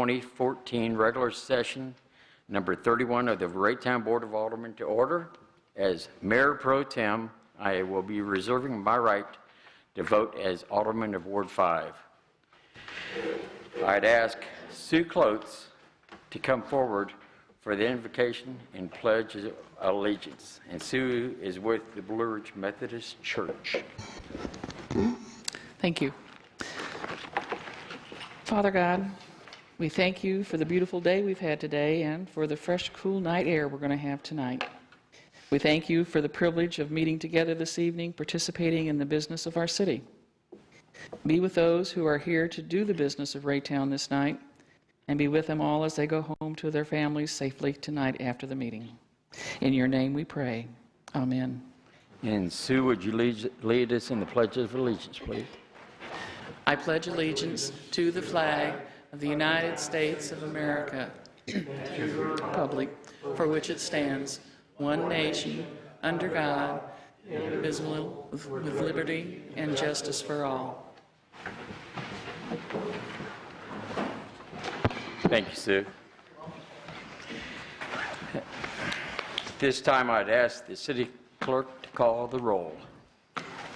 2014 regular session number 31 of the Raytown Board of Aldermen to order. As Mayor Pro Tem, I will be reserving my right to vote as Alderman of Ward 5. I'd ask Sue Clotes to come forward for the invocation and pledge of allegiance. And Sue is with the Blue Ridge Methodist Church. Thank you. Father God, we thank you for the beautiful day we've had today and for the fresh, cool night air we're going to have tonight. We thank you for the privilege of meeting together this evening, participating in the business of our city. Be with those who are here to do the business of Raytown this night, and be with them all as they go home to their families safely tonight after the meeting. In your name we pray. Amen. And Sue, would you lead us in the Pledge of Allegiance, please? I pledge allegiance to the flag of the United States of America, to the republic for which it stands, one nation, under God, indivisible, with liberty and justice for all. Thank you, Sue. This time I'd ask the city clerk to call the roll.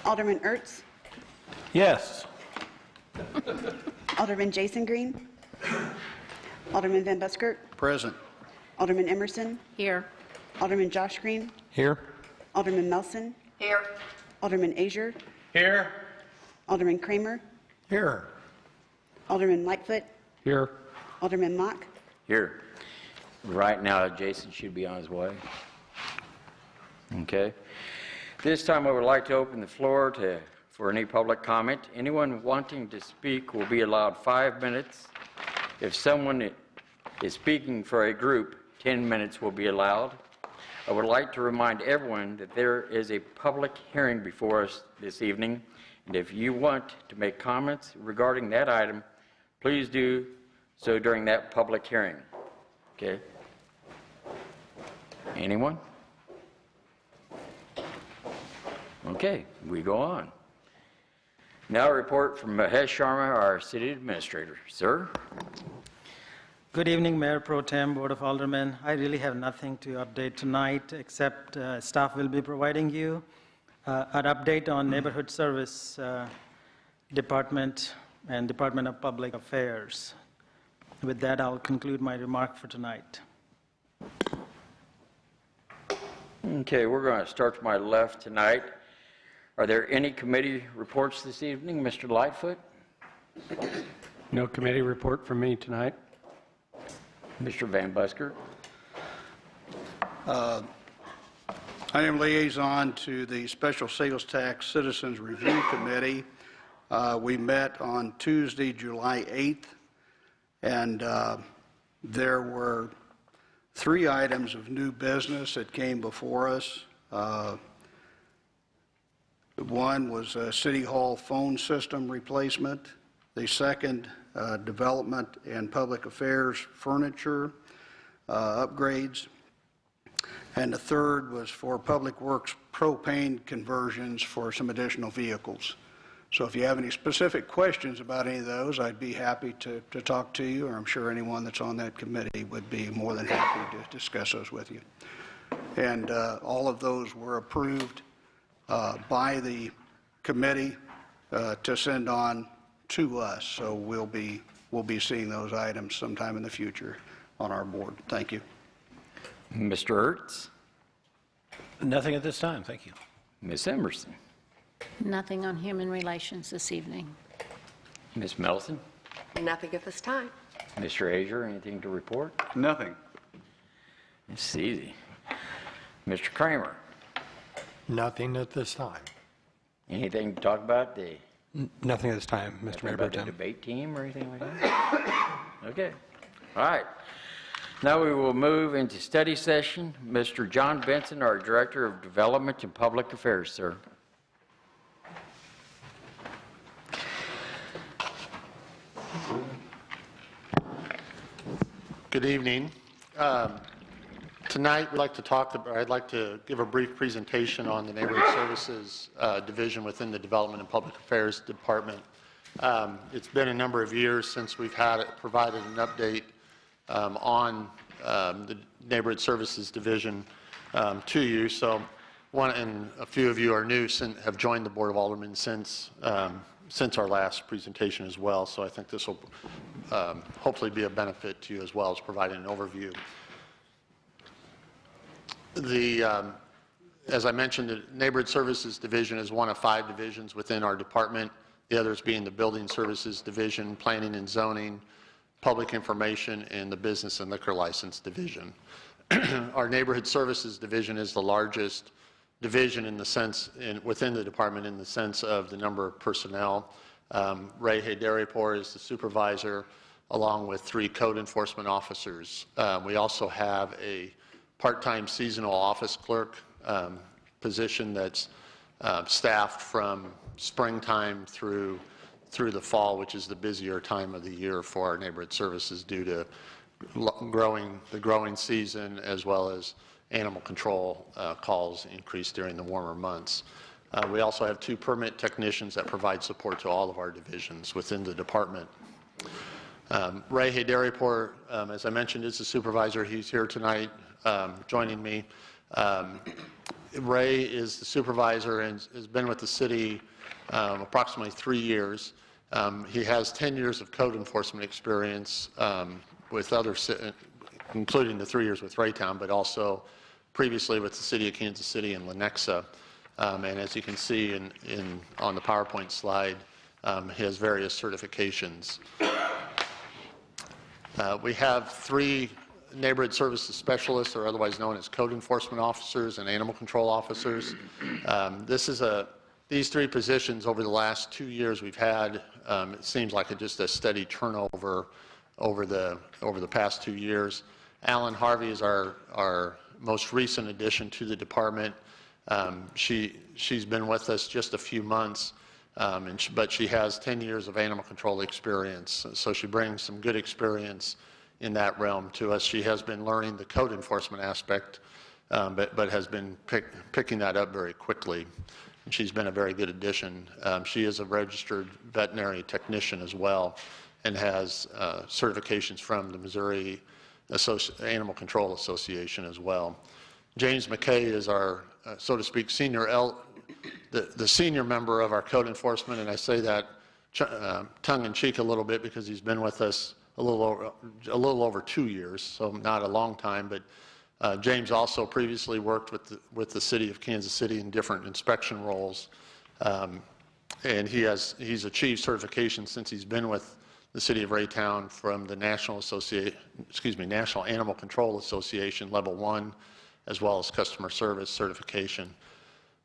Alderman Ertz. Yes. Alderman Jason Green. Alderman Van Buskirk. Present. Alderman Emerson. Here. Alderman Josh Green. Here. Alderman Melson. Here. Alderman Azier. Here. Alderman Kramer. Here. Alderman Lightfoot. Here. Alderman Mock. Here. Right now, Jason should be on his way. Okay. This time I would like to open the floor for any public comment. Anyone wanting to speak will be allowed 5 minutes. If someone is speaking for a group, 10 minutes will be allowed. I would like to remind everyone that there is a public hearing before us this evening, and if you want to make comments regarding that item, please do so during that public hearing. Okay? Anyone? Okay, we go on. Now a report from Mahesh Sharma, our city administrator. Sir? Good evening, Mayor Pro Tem, Board of Aldermen. I really have nothing to update tonight, except staff will be providing you an update on Neighborhood Service Department and Department of Public Affairs. With that, I'll conclude my remark for tonight. Okay, we're going to start to my left tonight. Are there any committee reports this evening? Mr. Lightfoot? No committee report from me tonight. Mr. Van Busker? I am liaison to the Special Sales Tax Citizens Review Committee. We met on Tuesday, July 8th, and there were 3 items of new business that came before us. One was a City Hall phone system replacement. The second, development and public affairs furniture upgrades. And the third was for Public Works propane conversions for some additional vehicles. So if you have any specific questions about any of those, I'd be happy to talk to you, or I'm sure anyone that's on that committee would be more than happy to discuss those with you. And all of those were approved by the committee to send on to us. So we'll be seeing those items sometime in the future on our board. Thank you. Mr. Ertz? Nothing at this time, thank you. Ms. Emerson? Nothing on human relations this evening. Ms. Melson? Nothing at this time. Mr. Azier, anything to report? Nothing. It's easy. Mr. Kramer? Nothing at this time. Anything to talk about? Nothing at this time, Mr. Mayor Pro About the Tem. debate team or anything like that? Okay. All right. Now we will move into study session. Mr. John Benson, our Director of Development and Public Affairs, sir. Good evening. Tonight, I'd like to give a brief presentation on the Neighborhood Services Division within the Development and Public Affairs Department. It's been a number of years since we've provided an update on the Neighborhood Services Division to you. So and a few of you are new, have joined the Board of Aldermen since our last presentation as well. So I think this will hopefully be a benefit to you as well as providing an overview. As I mentioned, the Neighborhood Services Division is one of 5 divisions within our department, the others being the Building Services Division, Planning and Zoning, Public Information, and the Business and Liquor License Division. Our Neighborhood Services Division is the largest division within the department in the sense of the number of personnel. Ray Haydaripur is the supervisor, along with 3 code enforcement officers. We also have a part-time seasonal office clerk position that's staffed from springtime through the fall, which is the busier time of the year for our neighborhood services due to the growing season, as well as animal control calls increase during the warmer months. We also have 2 permit technicians that provide support to all of our divisions within the department. Ray Haydaripur, as I mentioned, is the supervisor. He's here tonight joining me. Ray is the supervisor and has been with the city approximately 3 years. He has 10 years of code enforcement experience with including the 3 years with Raytown, but also previously with the city of Kansas City and Lenexa. And as you can see on the PowerPoint slide, he has various certifications. We have 3 neighborhood services specialists, or otherwise known as code enforcement officers and animal control officers. These 3 positions over the last 2 years we've had, it seems like just a steady turnover over the past 2 years. Alan Harvey is our most recent addition to the department. She's been with us just a few months, but she has 10 years of animal control experience, so she brings some good experience in that realm to us. She has been learning the code enforcement aspect, but has been picking that up very quickly. And she's been a very good addition. She is a registered veterinary technician as well, and has certifications from the Missouri Animal Control Association as well. James McKay is our, so to speak, the senior member of our code enforcement, and I say that tongue-in-cheek a little bit because he's been with us a little over 2 years, so not a long time. But James also previously worked with the city of Kansas City in different inspection roles, and he's achieved certification since he's been with the city of Raytown from the National Animal Control Association Level 1, as well as customer service certification.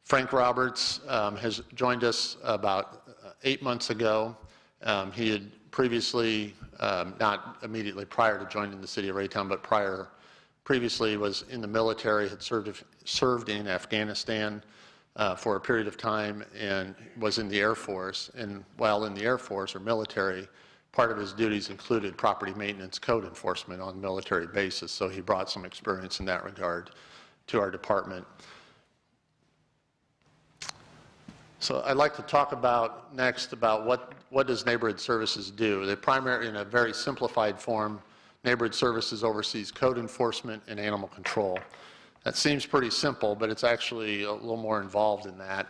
Frank Roberts has joined us about 8 months ago. He had previously, not immediately prior to joining the city of Raytown, but previously was in the military, had served in Afghanistan for a period of time, and was in the Air Force. And while in the Air Force or military, part of his duties included property maintenance code enforcement on a military basis, so he brought some experience in that regard to our department. So I'd like to talk next about what does neighborhood services do. In a very simplified form, neighborhood services oversees code enforcement and animal control. That seems pretty simple, but it's actually a little more involved in that.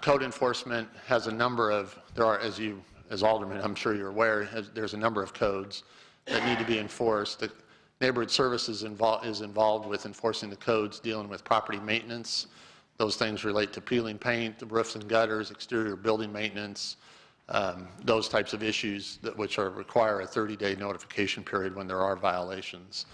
Code enforcement has a number of, as aldermen, I'm sure you're aware, there's a number of codes that need to be enforced. The neighborhood services is involved with enforcing the codes dealing with property maintenance. Those things relate to peeling paint, the roofs and gutters, exterior building maintenance, those types of issues which require a 30-day notification period when there are violations.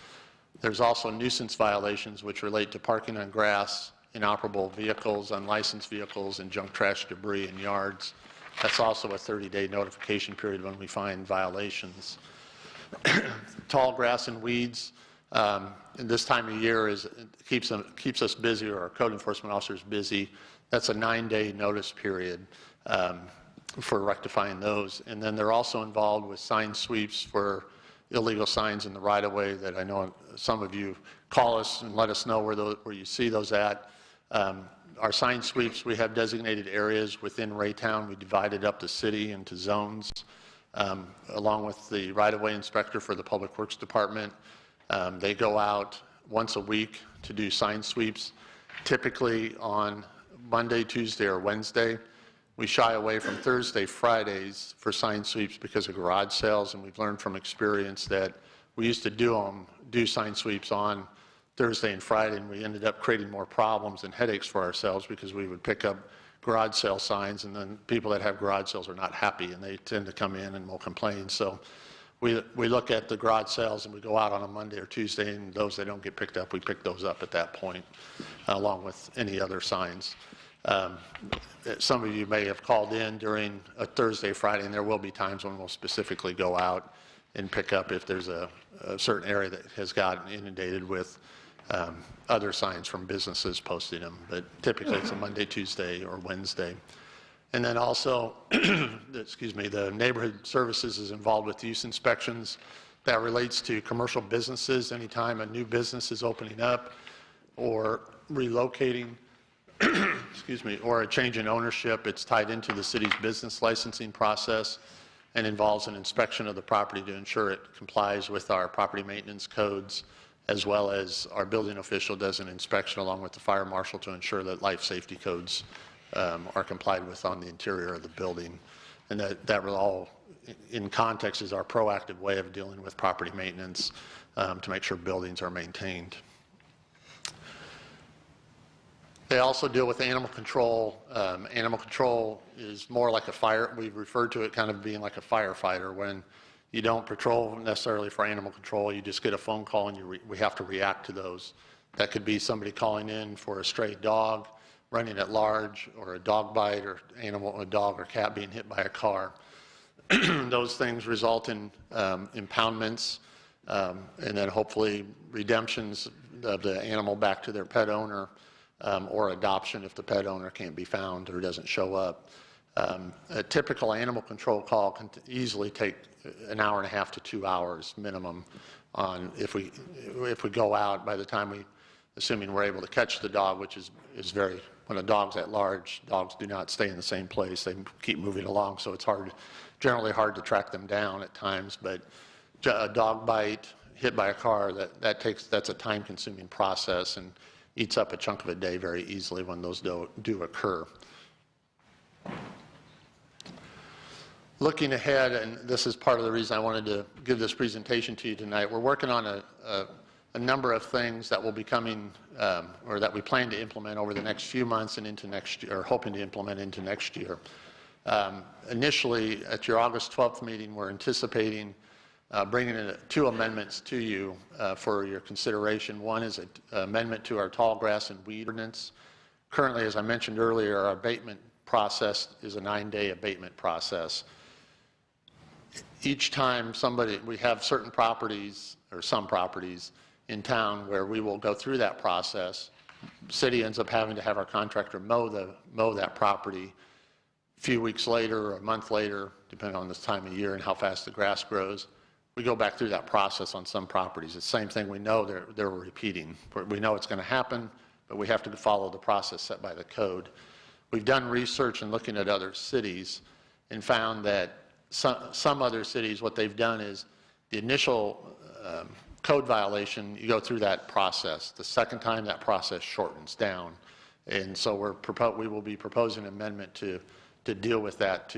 There's also nuisance violations which relate to parking on grass, inoperable vehicles, unlicensed vehicles, and junk trash debris in yards. That's also a 30-day notification period when we find violations. Tall grass and weeds, and this time of year keeps us busy, or our code enforcement officers busy. That's a 9-day notice period for rectifying those. And then they're also involved with sign sweeps for illegal signs in the right-of-way that I know some of you call us and let us know where you see those at. Our sign sweeps, we have designated areas within Raytown. We divided up the city into zones, along with the right-of-way inspector for the Public Works Department. They go out once a week to do sign sweeps, typically on Monday, Tuesday, or Wednesday. We shy away from Thursday, Fridays for sign sweeps because of garage sales, and we've learned from experience that we used to do sign sweeps on Thursday and Friday, and we ended up creating more problems and headaches for ourselves because we would pick up garage sale signs, and then people that have garage sales are not happy, and they tend to come in and will complain. So we look at the garage sales, and we go out on a Monday or Tuesday, and those that don't get picked up, we pick those up at that point, along with any other signs. Some of you may have called in during a Thursday, Friday, and there will be times when we'll specifically go out and pick up if there's a certain area that has gotten inundated with other signs from businesses posting them. But typically it's a Monday, Tuesday, or Wednesday. And then also, excuse me, the neighborhood services is involved with use inspections. That relates to commercial businesses. Anytime a new business is opening up or relocating, excuse me, or a change in ownership, it's tied into the city's business licensing process and involves an inspection of the property to ensure it complies with our property maintenance codes, as well as our building official does an inspection along with the fire marshal to ensure that life safety codes are complied with on the interior of the building. And that will all, in context, is our proactive way of dealing with property maintenance to make sure buildings are maintained. They also deal with animal control. Animal control is more like a fire. We've referred to it kind of being like a firefighter. When you don't patrol necessarily for animal control, you just get a phone call and we have to react to those. That could be somebody calling in for a stray dog, running at large, or a dog bite, or a dog or cat being hit by a car. Those things result in impoundments and then hopefully redemptions of the animal back to their pet owner. Or adoption if the pet owner can't be found or doesn't show up. A typical animal control call can easily take an hour and a half to 2 hours minimum on if we go out. By the time assuming we're able to catch the dog, which is very, when a dog's at large, dogs do not stay in the same place. They keep moving along, so it's generally hard to track them down at times. But a dog bite, hit by a car, that's a time-consuming process and eats up a chunk of a day very easily when those do occur. Looking ahead, and this is part of the reason I wanted to give this presentation to you tonight, we're working on a number of things that will be coming, or that we plan to implement over the next few months and into next year, or hoping to implement into next year. Initially, at your August 12th meeting, we're anticipating bringing in 2 amendments to you for your consideration. One is an amendment to our tall grass and weed ordinance. Currently, as I mentioned earlier, our abatement process is a 9-day abatement process. Each time we have certain properties, or some properties in town where we will go through that process. City ends up having to have our contractor mow that property. A few weeks later or a month later, depending on this time of year and how fast the grass grows, we go back through that process on some properties. It's the same thing we know they're repeating. We know it's going to happen, but we have to follow the process set by the code. We've done research and looking at other cities and found that some other cities, what they've done is the initial code violation, you go through that process. The second time, that process shortens down. And so we will be proposing an amendment to deal with that.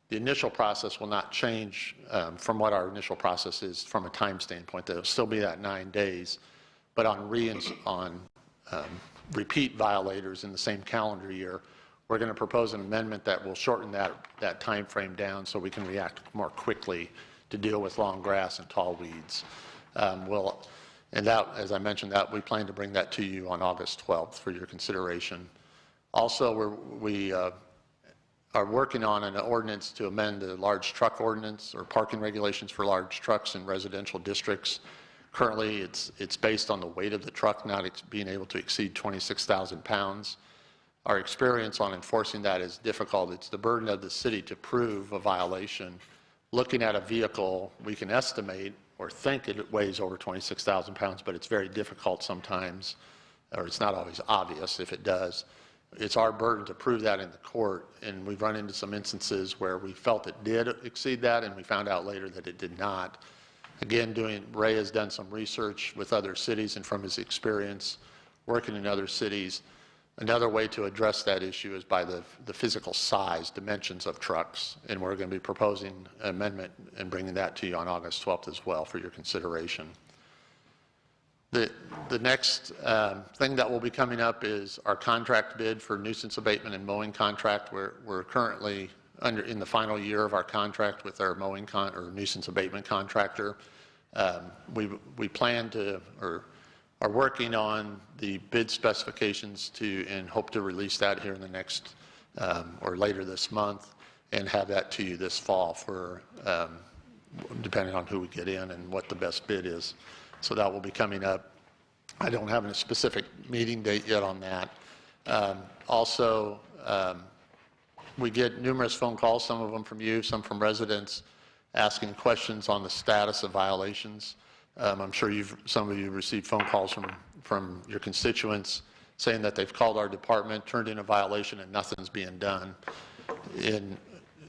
The initial process will not change from what our initial process is from a time standpoint. There will still be that 9 days, but on repeat violators in the same calendar year, we're going to propose an amendment that will shorten that time frame down so we can react more quickly to deal with long grass and tall weeds. And that, as I mentioned, that we plan to bring that to you on August 12th for your consideration. Also, we are working on an ordinance to amend the large truck ordinance, or parking regulations for large trucks in residential districts. Currently, it's based on the weight of the truck not being able to exceed 26,000 pounds. Our experience on enforcing that is difficult. It's the burden of the city to prove a violation. Looking at a vehicle, we can estimate or think it weighs over 26,000 pounds, but it's very difficult sometimes, or it's not always obvious if it does, it's our burden to prove that in the court, and we've run into some instances where we felt it did exceed that, and we found out later that it did not. Again, Ray has done some research with other cities, and from his experience working in other cities, another way to address that issue is by the physical size, dimensions of trucks, and we're going to be proposing an amendment and bringing that to you on August 12th as well for your consideration. The next thing that will be coming up is our contract bid for nuisance abatement and mowing contract. We're currently in the final year of our contract with our mowing or nuisance abatement contractor. We plan to, or are working on the bid specifications and hope to release that here in the next or later this month and have that to you this fall for depending on who we get in and what the best bid is. So that will be coming up. I don't have a specific meeting date yet on that. Also, we get numerous phone calls, some of them from you, some from residents, asking questions on the status of violations. I'm sure some of you received phone calls from your constituents saying that they've called our department, turned in a violation, and nothing's being done.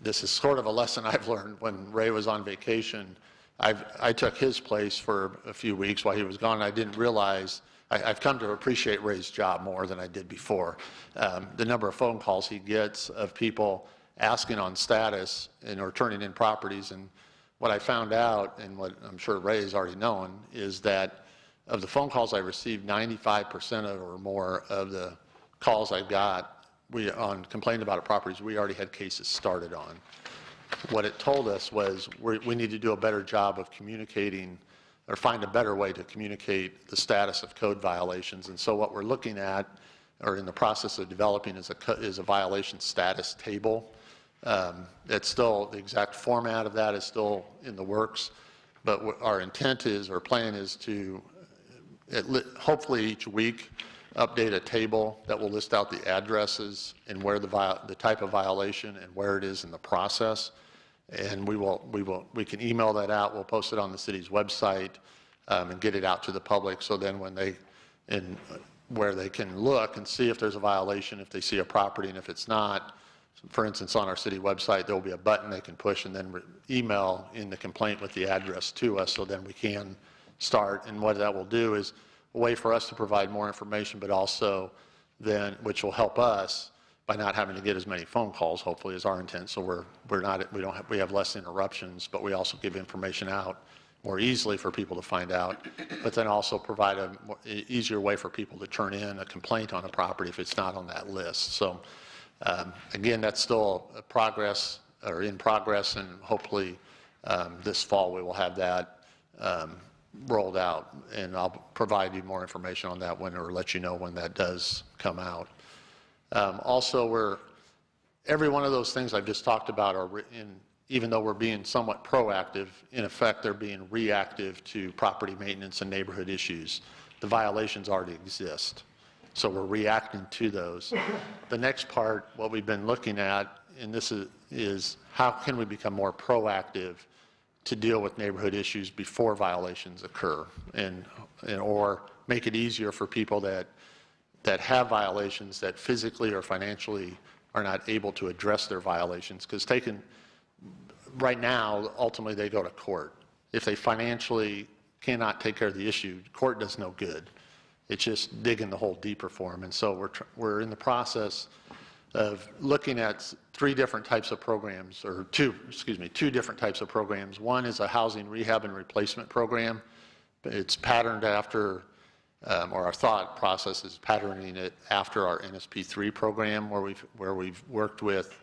This is sort of a lesson I've learned. When Ray was on vacation, I took his place for a few weeks while he was gone. I didn't realize, I've come to appreciate Ray's job more than I did before. The number of phone calls he gets of people asking on status or turning in properties. And what I found out, and what I'm sure Ray has already known, is that of the phone calls I received, 95% or more of the calls I got on complained about properties we already had cases started on. What it told us was we need to do a better job of communicating or find a better way to communicate the status of code violations. And so what we're looking at or in the process of developing is a violation status table. It's still, the exact format of that is still in the works, but our intent is, or plan is to hopefully each week update a table that will list out the addresses and where the type of violation and where it is in the process. And we can email that out. We'll post it on the city's website and get it out to the public. So then where they can look and see if there's a violation, if they see a property, and if it's not, for instance, on our city website, there will be a button they can push and then email in the complaint with the address to us, so then we can start. And what that will do is a way for us to provide more information, but also then, which will help us by not having to get as many phone calls, hopefully, is our intent. So we have less interruptions, but we also give information out more easily for people to find out, but then also provide a more easier way for people to turn in a complaint on a property if it's not on that list. So again, that's still in progress, and hopefully this fall we will have that rolled out, and I'll provide you more information on that or let you know when that does come out. Also, every one of those things I've just talked about are even though we're being somewhat proactive, in effect they're being reactive to property maintenance and neighborhood issues. The violations already exist, so we're reacting to those. The next part, what we've been looking at, and this is how can we become more proactive to deal with neighborhood issues before violations occur, or make it easier for people that have violations that physically or financially are not able to address their violations. Because right now, ultimately they go to court. If they financially cannot take care of the issue, court does no good. It's just digging the hole deeper for them. And so we're in the process of looking at two different types of programs. One is a housing rehab and replacement program. It's patterned after, or our thought process is patterning it after our NSP3 program, where we've worked with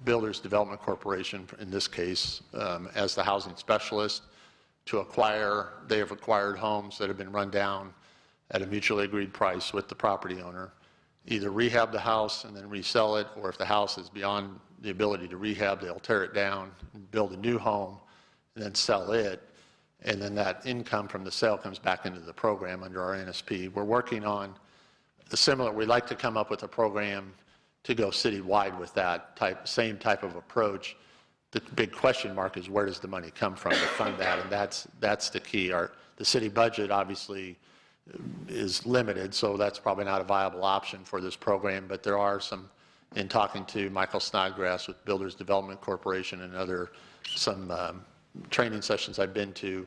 Builders Development Corporation, in this case, as the housing specialist, they have acquired homes that have been run down at a mutually agreed price with the property owner, either rehab the house and then resell it, or if the house is beyond the ability to rehab, they'll tear it down, build a new home, and then sell it. And then that income from the sale comes back into the program under our NSP. We're working on we'd like to come up with a program to go citywide with that same type of approach. The big question mark is, where does the money come from to fund that? And that's the key. The city budget obviously is limited, so that's probably not a viable option for this program. But there are some, in talking to Michael Snodgrass with Builders Development Corporation and some training sessions I've been to,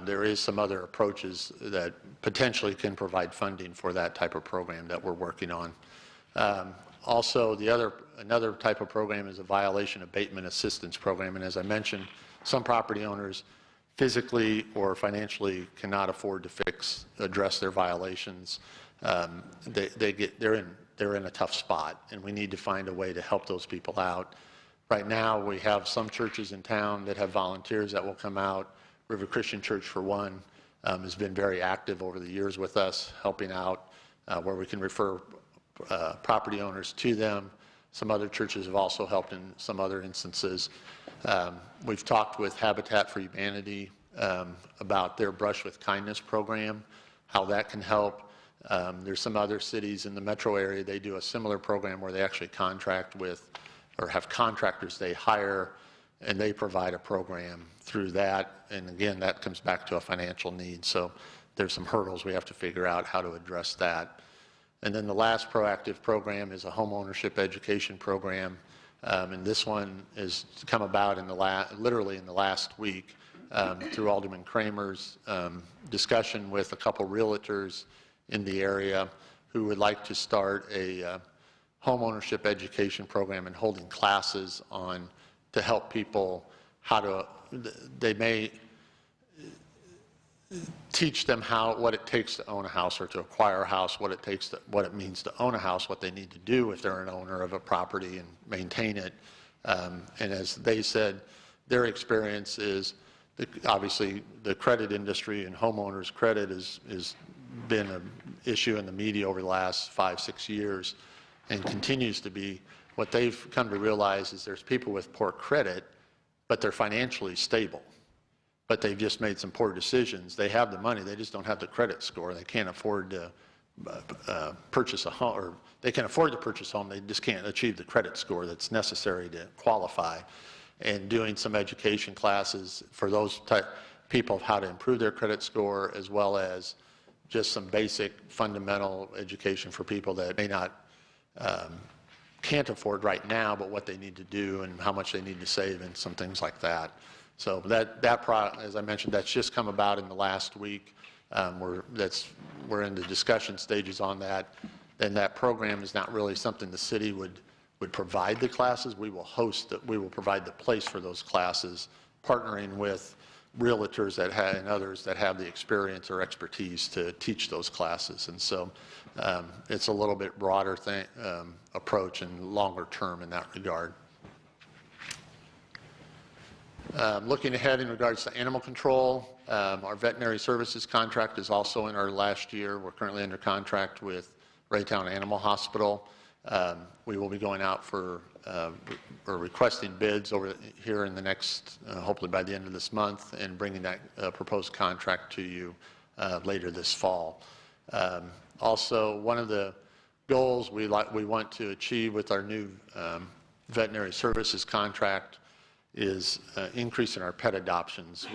there is some other approaches that potentially can provide funding for that type of program that we're working on. Also, another type of program is a violation abatement assistance program, and as I mentioned, some property owners physically or financially cannot afford to address their violations. They're in a tough spot, and we need to find a way to help those people out. Right now, we have some churches in town that have volunteers that will come out. River Christian Church, for one, has been very active over the years with us, helping out where we can refer property owners to them. Some other churches have also helped in some other instances. We've talked with Habitat for Humanity about their Brush with Kindness program, how that can help. There's some other cities in the metro area, they do a similar program where they actually contract with, or have contractors they hire, and they provide a program through that. And again, that comes back to a financial need. So there's some hurdles we have to figure out how to address that. And then the last proactive program is a home ownership education program. And this one has come about literally in the last week through Alderman Kramer's discussion with a couple realtors in the area who would like to start a home ownership education program and holding classes to help people they may teach them what it takes to own a house or to acquire a house, what it means to own a house, what they need to do if they're an owner of a property and maintain it. And as they said, their experience is obviously the credit industry and homeowners credit has been an issue in the media over the last 5-6 years and continues to be. What they've come to realize is there's people with poor credit, but they're financially stable. But they've just made some poor decisions. They have the money, they just don't have the credit score. They can't afford to purchase a home, or they can afford to purchase a home, they just can't achieve the credit score that's necessary to qualify. And doing some education classes for those people of how to improve their credit score, as well as just some basic fundamental education for people that may not, can't afford right now, but what they need to do and how much they need to save and some things like that. So as I mentioned, that's just come about in the last week. We're in the discussion stages on that. And that program is not really something the city would provide the classes. We will provide the place for those classes, partnering with realtors and others that have the experience or expertise to teach those classes. And so it's a little bit broader approach and longer term in that regard. Looking ahead in regards to animal control, our veterinary services contract is also in our last year. We're currently under contract with Raytown Animal Hospital. We will be going out for or requesting bids over here in the next, hopefully by the end of this month, and bringing that proposed contract to you later this fall. Also, one of the goals we want to achieve with our new veterinary services contract is increase in our pet adoptions.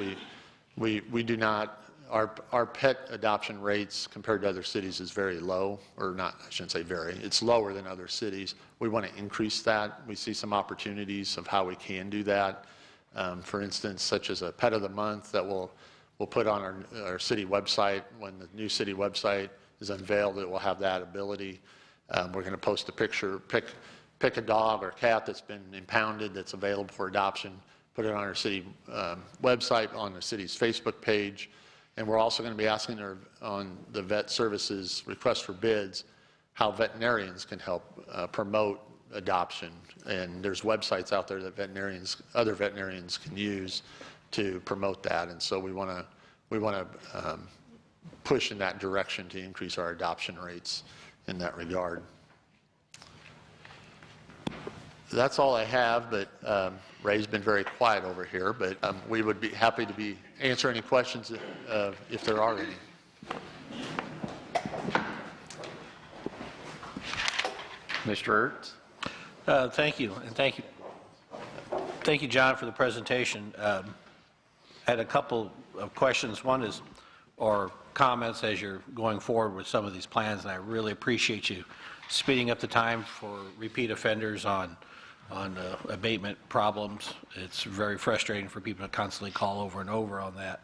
We do not, our pet adoption rates compared to other cities is very low, or not, I shouldn't say very, it's lower than other cities. We want to increase that. We see some opportunities of how we can do that. For instance, such as a pet of the month that we'll put on our city website. When the new city website is unveiled, it will have that ability. We're going to post a picture, pick a dog or cat that's been impounded that's available for adoption, put it on our city website, on the city's Facebook page. And we're also going to be asking on the vet services request for bids how veterinarians can help promote adoption. And there's websites out there that other veterinarians can use to promote that. And so we want to push in that direction to increase our adoption rates in that regard. That's all I have, but Ray's been very quiet over here, but we would be happy to answer any questions if there are any. Mr. Ertz? Thank you, and thank you, John, for the presentation. I had a couple of questions. One is, or comments as you're going forward with some of these plans, and I really appreciate you speeding up the time for repeat offenders on abatement problems. It's very frustrating for people to constantly call over and over on that.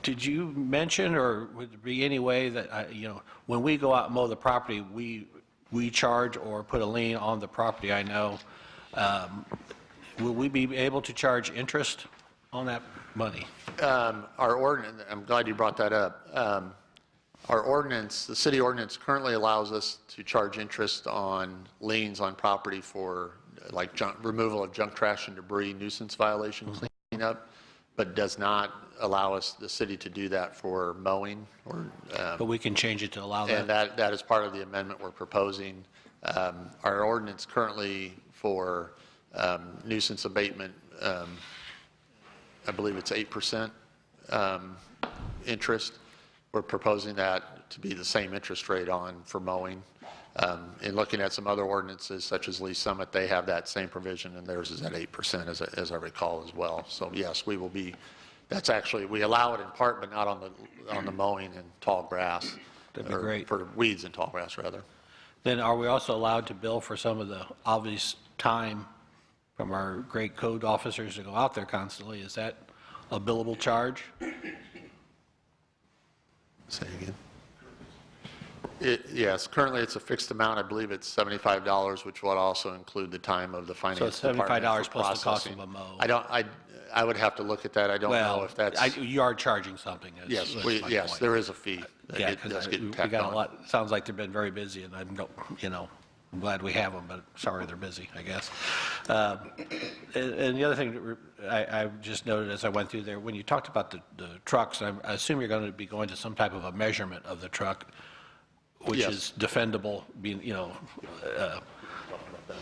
Did you mention, or would there be any way that, when we go out and mow the property, we charge or put a lien on the property, I know, will we be able to charge interest on that money? Our ordinance, I'm glad you brought that up. Our ordinance, the city ordinance currently allows us to charge interest on liens on property for like removal of junk, trash, and debris, nuisance violation cleanup, but does not allow us, the city, to do that for mowing or. But we can change it to allow that? And that is part of the amendment we're proposing. Our ordinance currently for nuisance abatement, I believe it's 8% interest. We're proposing that to be the same interest rate for mowing. In looking at some other ordinances, such as Lee Summit, they have that same provision, and theirs is at 8%, as I recall as well. So yes, we will be. That's actually, we allow it in part, but not on the mowing and tall grass. That'd be great. For weeds and tall grass, rather. Then are we also allowed to bill for some of the obvious time from our great code officers to go out there constantly? Is that a billable charge? Say again. Yes, currently it's a fixed amount. I believe it's $75, which would also include the time of the finance So it's department $75 for plus the cost processing. of a mow. I would have to look at that. I don't know if that's. You are charging something. Yes, that's my point. there is a fee. Yeah, does because get we tacked got a on. lot, sounds like they've been very busy, and I'm glad we have them, but sorry they're busy, I guess. And the other thing I just noted as I went through there, when you talked about the trucks, I assume you're going to be going to some type of a measurement of the truck, which Yes. is defendable,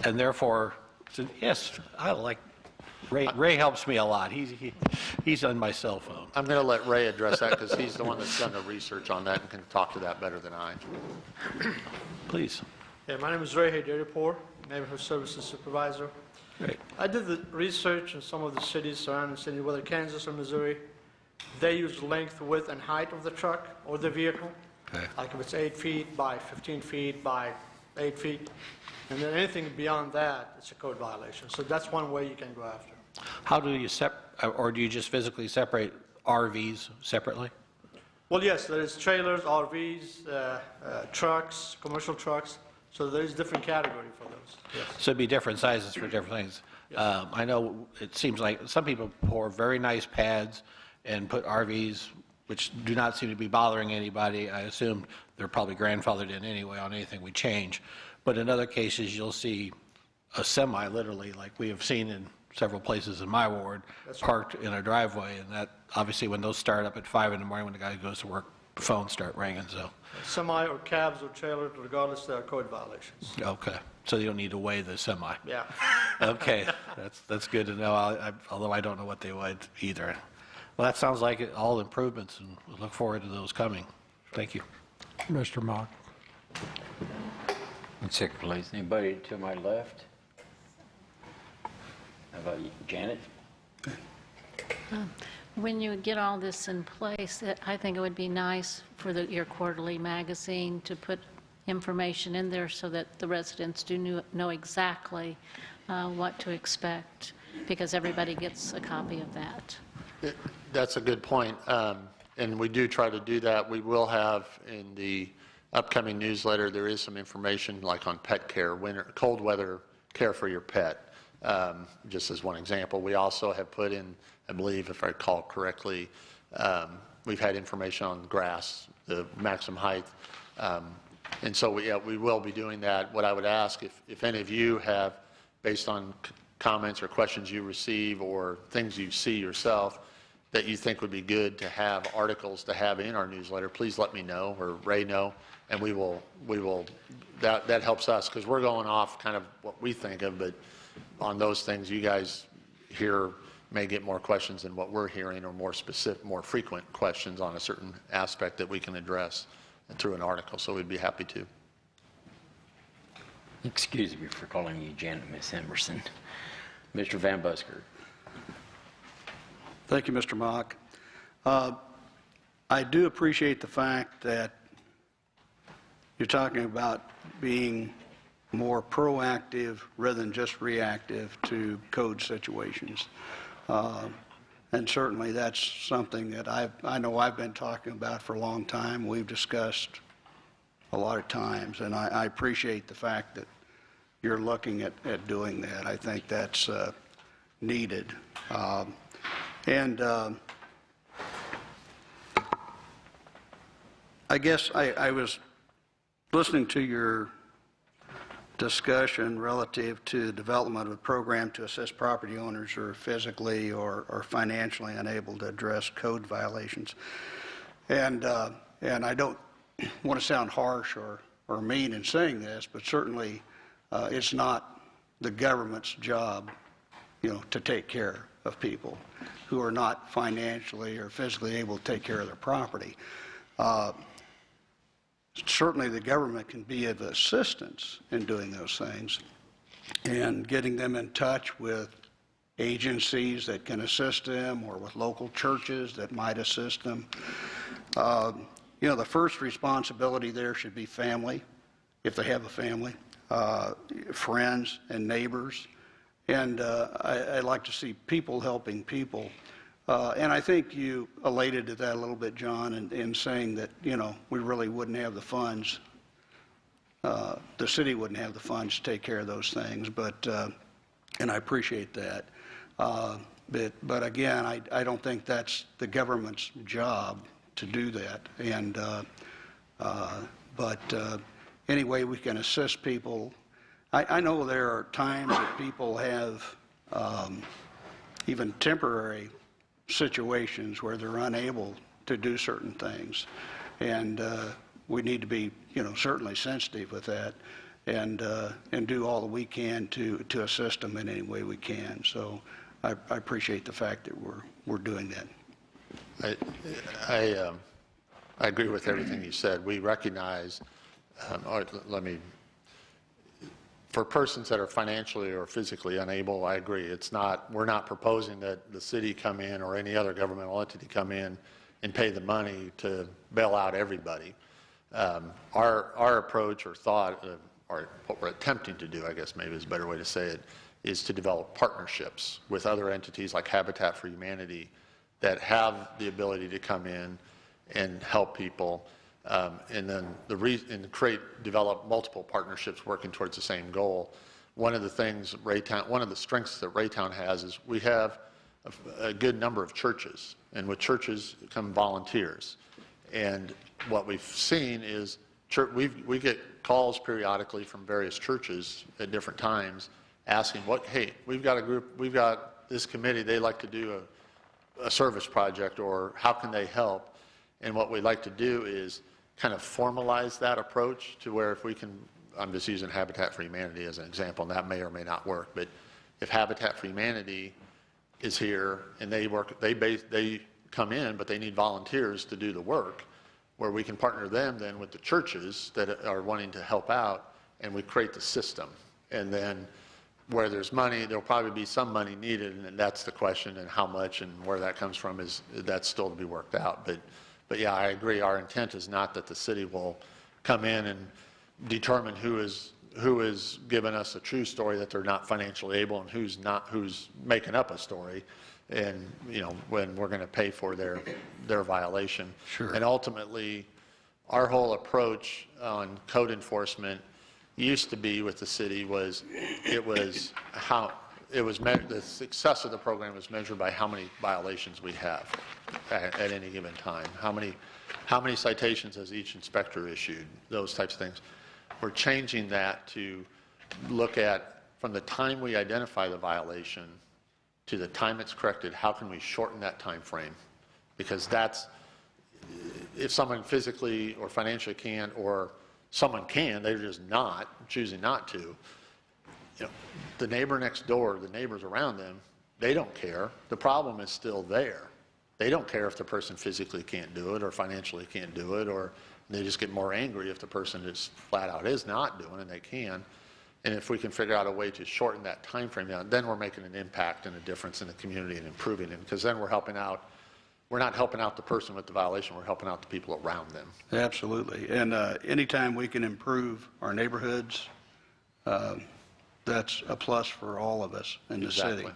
and therefore, yes, I like, Ray helps me a lot. He's on my cell phone. I'm going to let Ray address that because he's the one that's done the research on that and can talk to that better than I. Please. Yeah, my name is Ray Haydaripur, Neighborhood Services Supervisor. Great. I did the research in some of the cities surrounding the city, whether Kansas or Missouri. They use length, width, and height of the truck or the vehicle. Okay. Like if it's 8 feet by 15 feet by 8 feet, and then anything beyond that, it's a code violation. So that's one way you can go after. How do you or do you just physically separate RVs separately? Well, yes, there is trailers, RVs, trucks, commercial trucks. So there is different category for those. Yes. So it'd be different sizes for different things. I know it seems like some people pour very nice pads and put RVs, which do not seem to be bothering anybody. I assume they're probably grandfathered in anyway on anything we change. But in other cases, you'll see a semi, literally, like we have seen in several places in my ward, parked in a driveway. And that, obviously, when those start up at 5 in the morning when the guy goes to work, the phones start ringing, so. Semi or cabs or trailers, regardless, they are code violations. Okay, so you don't need to weigh the semi. Yeah. Okay, that's good to know, although I don't know what they would either. Well, that sounds like all improvements, and we look forward to those coming. Thank you. Mr. Mock. Second, please. Anybody to my left? How about you, Janet? When you get all this in place, I think it would be nice for your quarterly magazine to put information in there so that the residents do know exactly what to expect, because everybody gets a copy of that. That's a good point. And we do try to do that. We will have in the upcoming newsletter, there is some information like on pet care, cold weather care for your pet. Just as one example. We also have put in, I believe, if I recall correctly, we've had information on grass, the maximum height. And so we will be doing that. What I would ask, if any of you have, based on comments or questions you receive or things you see yourself, that you think would be good to have articles to have in our newsletter, please let me know or Ray know, and we will that helps us because we're going off kind of what we think of, but on those things you guys here may get more questions than what we're hearing, or more specific, more frequent questions on a certain aspect that we can address through an article, so we'd be happy to. Excuse me for calling you Janet, Miss Emerson. Mr. Van Busker. Thank you, Mr. Mock. I do appreciate the fact that you're talking about being more proactive rather than just reactive to code situations. And certainly that's something that I know I've been talking about for a long time. We've discussed a lot of times, and I appreciate the fact that you're looking at doing that. I think that's needed. I guess I was listening to your discussion relative to the development of a program to assist property owners who are physically or financially unable to address code violations. And I don't want to sound harsh or mean in saying this, but certainly it's not the government's job, to take care of people who are not financially or physically able to take care of their property. Certainly the government can be of assistance in doing those things and getting them in touch with agencies that can assist them or with local churches that might assist them. The first responsibility there should be family, if they have a family, friends and neighbors. And I like to see people helping people. And I think you elated to that a little bit, John, in saying that, we really wouldn't have the funds. The city wouldn't have the funds to take care of those things, and I appreciate that. But again, I don't think that's the government's job to do that. But any way we can assist people. I know there are times that people have even temporary situations where they're unable to do certain things, and we need to be, certainly sensitive with that, and do all that we can to assist them in any way we can. So I appreciate the fact that we're doing that. I agree with everything you said. We recognize, for persons that are financially or physically unable, I agree. We're not proposing that the city come in or any other governmental entity come in and pay the money to bail out everybody. Our approach or thought, or what we're attempting to do, I guess maybe is a better way to say it, is to develop partnerships with other entities like Habitat for Humanity that have the ability to come in and help people. And then develop multiple partnerships working towards the same goal. One of the strengths that Raytown has is we have a good number of churches, and with churches come volunteers. And what we've seen is we get calls periodically from various churches at different times asking, hey, we've got a group, we've got this committee, they like to do a service project, or how can they help? And what we like to do is kind of formalize that approach to where if we can, I'm just using Habitat for Humanity as an example, and that may or may not work, but if Habitat for Humanity is here and they come in, but they need volunteers to do the work, where we can partner them then with the churches that are wanting to help out, and we create the system. And then where there's money, there'll probably be some money needed, and that's the question, and how much and where that comes from that's still to be worked out. But yeah, I agree. Our intent is not that the city will come in and determine who is giving us a true story that they're not financially able and who's making up a story, and when we're going to pay for their violation. Sure. And ultimately, our whole approach on code enforcement used to be with the city was the success of the program was measured by how many violations we have at any given time. How many citations has each inspector issued? Those types of things. We're changing that to look at, from the time we identify the violation to the time it's corrected, how can we shorten that time frame? Because if someone physically or financially can't, or someone can, they're just choosing not to. The neighbor next door, the neighbors around them, they don't care. The problem is still there. They don't care if the person physically can't do it or financially can't do it, or they just get more angry if the person just flat out is not doing it and they can. And if we can figure out a way to shorten that time frame down, then we're making an impact and a difference in the community and improving it, because then we're helping out we're not helping out the person with the violation, we're helping out the people around them. Absolutely. And anytime we can improve our neighborhoods, that's a plus for all of us in the city. Exactly.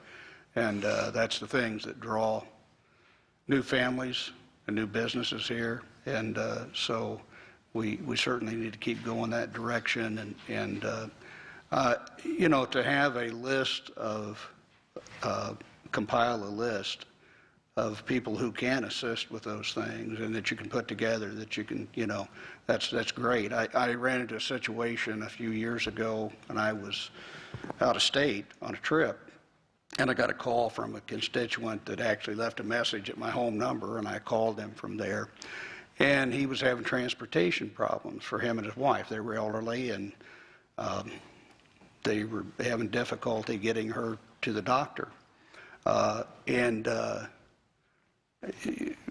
And that's the things that draw new families and new businesses here. And so we certainly need to keep going that direction. And you know, to have a list of, compile a list of people who can assist with those things and that you can put together, that you can, you know, that's great. I ran into a situation a few years ago, and I was out of state on a trip, and I got a call from a constituent that actually left a message at my home number, and I called him from there. And he was having transportation problems for him and his wife. They were elderly, and they were having difficulty getting her to the doctor.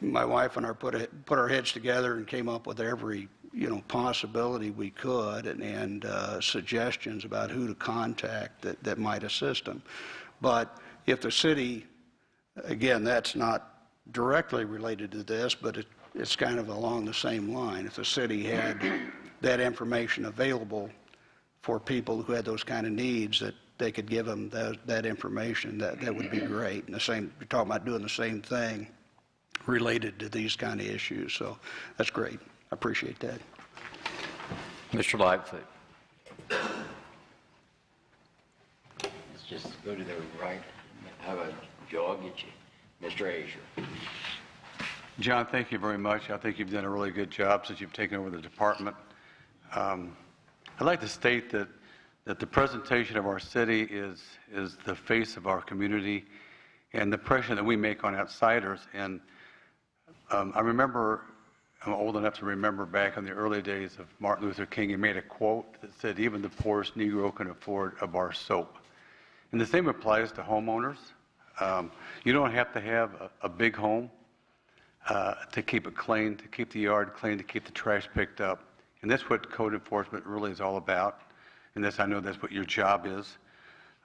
My wife and I put our heads together and came up with every, you know, possibility we could, and suggestions about who to contact that might assist them. But if the city, again, that's not directly related to this, but it's kind of along the same line. If the city had that information available for people who had those kind of needs, that they could give them that information, that would be great. And the same, you're talking about doing the same thing related to these kind of issues. So that's great. I appreciate that. Mr. Lightfoot. Let's just go to the right. How about Joe? I'll get you. Mr. Azure. John, thank you very much. I think you've done a really good job since you've taken over the department. I'd like to state that the presentation of our city is the face of our community and the impression that we make on outsiders. And I remember, I'm old enough to remember back in the early days of Martin Luther King, he made a quote that said, "Even the poorest Negro can afford a bar of soap." And the same applies to homeowners. You don't have to have a big home to keep it clean, to keep the yard clean, to keep the trash picked up. And that's what code enforcement really is all about. And I know that's what your job is.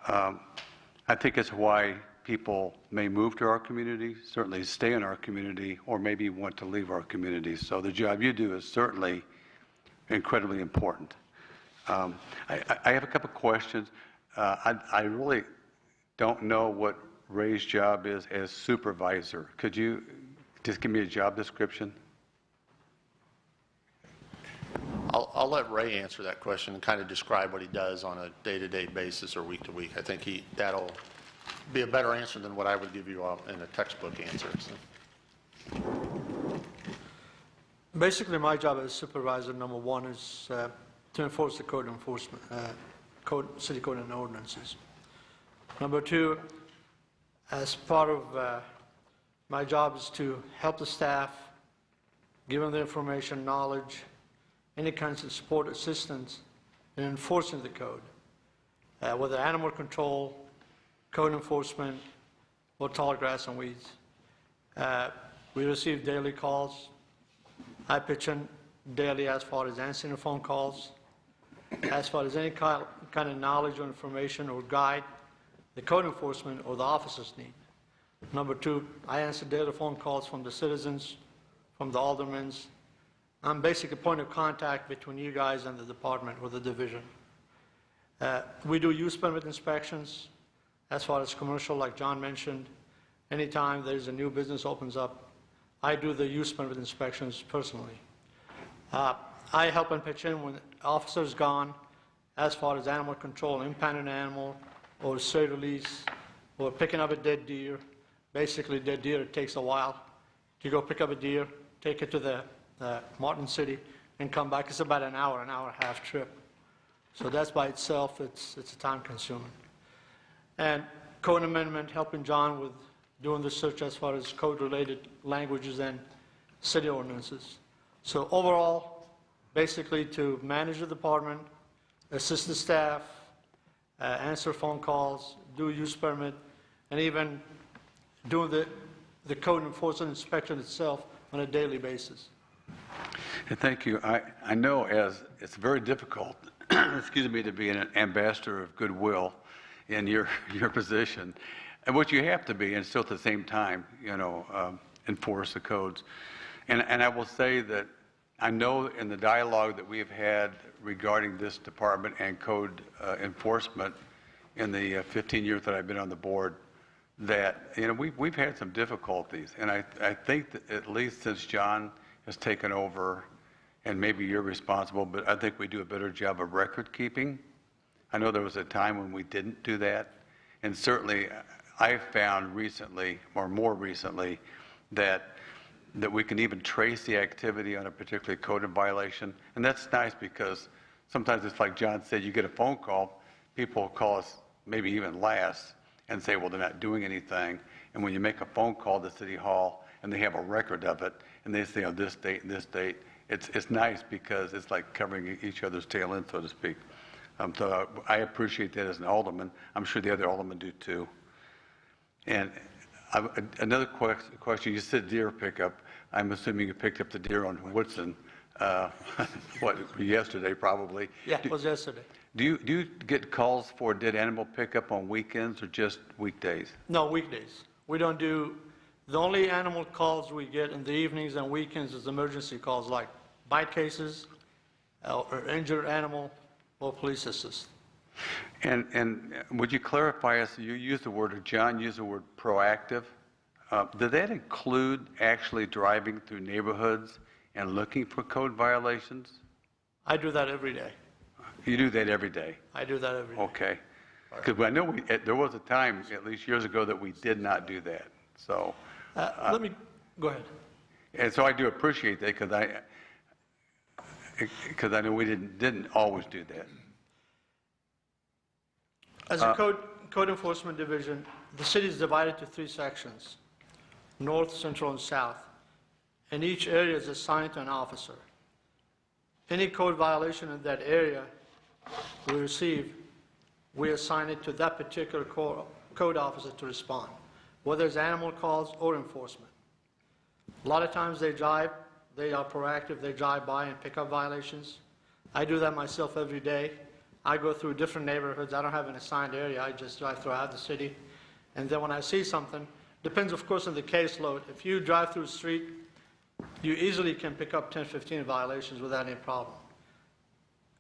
I think it's why people may move to our community, certainly stay in our community, or maybe want to leave our community. So the job you do is certainly incredibly important. I have a couple questions. I really don't know what Ray's job is as supervisor. Could you just give me a job description? I'll let Ray answer that question and kind of describe what he does on a day-to-day basis or week-to-week. I think that'll be a better answer than what I would give you in a textbook answer. So. Basically, my job as supervisor, number one, is to enforce the code enforcement, city code and ordinances. Number two, as part of my job is to help the staff, give them the information, knowledge, any kinds of support, assistance in enforcing the code, whether animal control, code enforcement, or tall grass and weeds. We receive daily calls. I pitch in daily as far as answering the phone calls, as far as any kind of knowledge or information or guide the code enforcement or the officers need. Number two, I answer daily phone calls from the citizens, from the aldermen. I'm basically a point of contact between you guys and the department or the division. We do use permit inspections as far as commercial, like John mentioned. Anytime there's a new business opens up, I do the use permit inspections personally. I help and pitch in when the officer's gone as far as animal control, impounding an animal, or straight release, or picking up a dead deer. Basically, dead deer, it takes a while to go pick up a deer, take it to the Martin City, and come back. It's about an hour and a half trip. So that's by itself, it's time consuming. And code amendment, helping John with doing the search as far as code-related languages and city ordinances. So overall, basically to manage the department, assist the staff, answer phone calls, do use permit, and even doing the code enforcement inspection itself on a daily basis. Thank you. I know as it's very difficult, excuse me, to be an ambassador of goodwill in your position, and what you have to be, and still at the same time, you know, enforce the codes. And I will say that I know in the dialogue that we have had regarding this department and code enforcement in the 15 years that I've been on the board, that, we've had some difficulties. And I think that at least since John has taken over, and maybe you're responsible, but I think we do a better job of record keeping. I know there was a time when we didn't do that. And certainly I've found recently, or more recently, that we can even trace the activity on a particular code of violation. And that's nice because sometimes it's like John said, you get a phone call, people call us maybe even last and say, well, they're not doing anything. And when you make a phone call to City Hall and they have a record of it and they say on this date and this date, it's nice because it's like covering each other's tail end, so to speak. So I appreciate that as an alderman. I'm sure the other aldermen do too. And another question, you said deer pickup. I'm assuming you picked up the deer on Woodson, yesterday probably. Yeah, it was yesterday. Do you get calls for dead animal pickup on weekends or just weekdays? No, weekdays. We don't do, the only animal calls we get in the evenings and weekends is emergency calls like bite cases or injured animal or police assist. And would you clarify us, you used the word, or John used the word proactive. Did that include actually driving through neighborhoods and looking for code violations? I do that every day. You do that every day? I do that every day. Okay. Because I know there was a time, at least years ago, that we did not do that. So. Let me, go ahead. And so I do appreciate that because I know we didn't always do that. As a code enforcement division, the city is divided to 3 sections, north, central, and south. And each area is assigned to an officer. Any code violation in that area we receive, we assign it to that particular code officer to respond, whether it's animal calls or enforcement. A lot of times they are proactive, they drive by and pick up violations. I do that myself every day. I go through different neighborhoods. I don't have an assigned area. I just drive throughout the city. And then when I see something, depends of course on the caseload. If you drive through the street, you easily can pick up 10, 15 violations without any problem.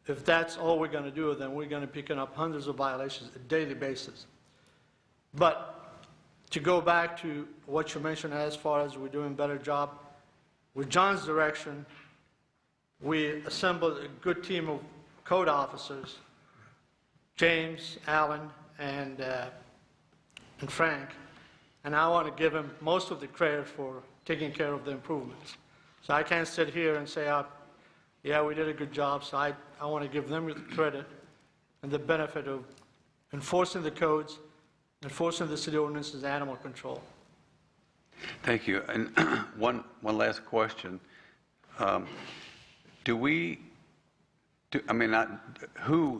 If that's all we're going to do, then we're going to be picking up hundreds of violations on a daily basis. But to go back to what you mentioned as far as we're doing a better job, with John's direction, we assembled a good team of code officers, James, Alan, and Frank, and I want to give him most of the credit for taking care of the improvements. So I can't sit here and say, yeah, we did a good job, so I want to give them the credit and the benefit of enforcing the codes, enforcing the city ordinances, animal control. Thank you. And one last question. Who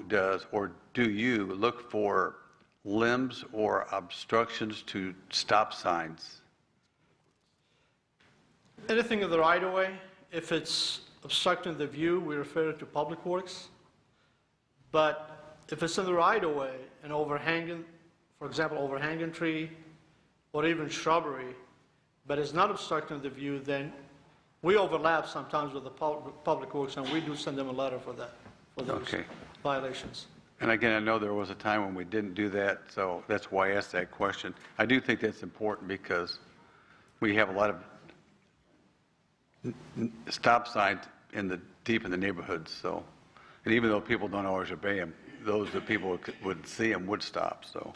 does or do you look for limbs or obstructions to stop signs? Anything in the right-of-way, if it's obstructing the view, we refer it to Public Works. But if it's in the right-of-way, an overhanging, for example, overhanging tree or even shrubbery, but it's not obstructing the view, then we overlap sometimes with the Public Works, and we do send them a letter for that, for those violations. And again, I know there was a time when we didn't do that, so that's why I asked that question. I do think that's important because we have a lot of stop signs deep in the neighborhoods. So, and even though people don't always obey them, those that people would see them would stop. So,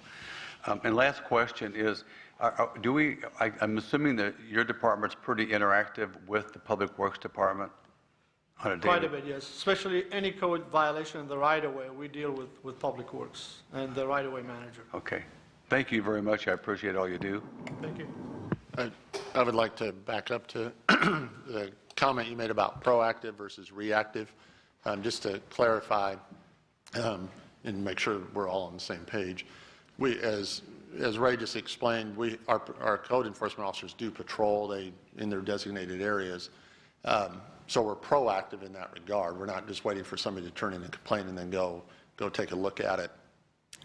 and last question is, I'm assuming that your department's pretty interactive with the Public Works Department on a daily? Quite a bit, yes. Especially any code violation in the right-of-way, we deal with Public Works and the right-of-way manager. Okay. Thank you very much. I appreciate all you do. Thank you. I would like to back up to the comment you made about proactive versus reactive, just to clarify and make sure we're all on the same page. We, as Ray just explained, our code enforcement officers do patrol in their designated areas. So we're proactive in that regard. We're not just waiting for somebody to turn in a complaint and then go take a look at it.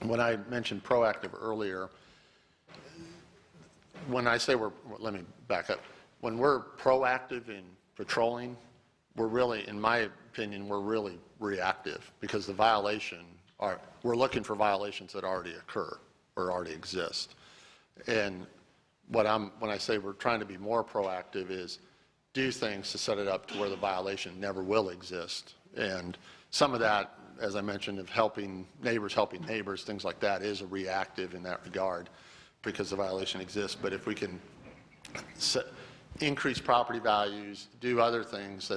When I mentioned proactive earlier, when I say let me back up. when we're proactive in patrolling, we're really, in my opinion, we're really reactive because the we're looking for violations that already occur or already exist. And when I say we're trying to be more proactive is do things to set it up to where the violation never will exist. And some of that, as I mentioned, of helping neighbors, things like that is a reactive in that regard because the violation exists. But if we can increase property values, do other things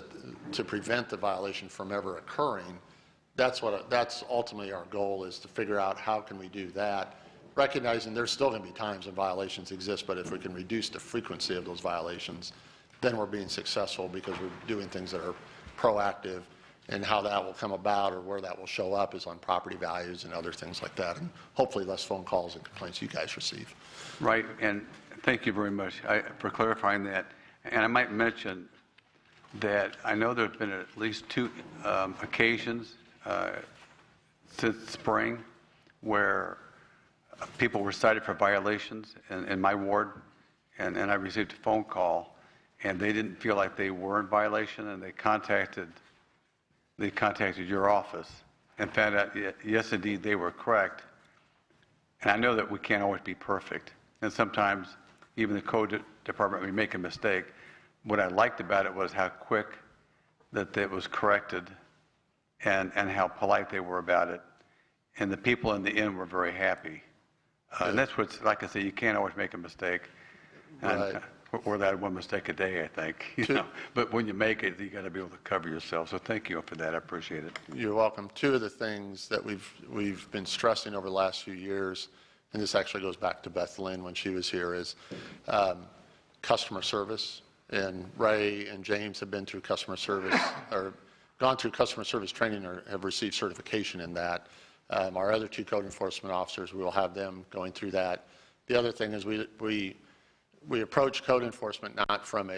to prevent the violation from ever occurring, that's ultimately our goal, is to figure out how can we do that, recognizing there's still going to be times when violations exist, but if we can reduce the frequency of those violations, then we're being successful because we're doing things that are proactive. And how that will come about or where that will show up is on property values and other things like that, and hopefully less phone calls and complaints you guys receive. Right, and thank you very much for clarifying that. And I might mention that I know there have been at least 2 occasions since spring where people were cited for violations in my ward, and I received a phone call, and they didn't feel like they were in violation, and they contacted your office and found out, yes, indeed, they were correct. And I know that we can't always be perfect. And sometimes even the code department may make a mistake. What I liked about it was how quick that it was corrected and how polite they were about it. And the people in the inn were very happy. And that's what's, like I say, you can't always make a mistake. Right. Or that one mistake a day, I think. You know? But when you make it, you got to be able to cover yourself. So thank you for that. I appreciate it. You're welcome. 2 of the things that we've been stressing over the last few years, and this actually goes back to Beth Lynn when she was here, is customer service. And Ray and James have been through customer service or gone through customer service training or have received certification in that. Our other 2 code enforcement officers, we will have them going through that. The other thing is we approach code enforcement not from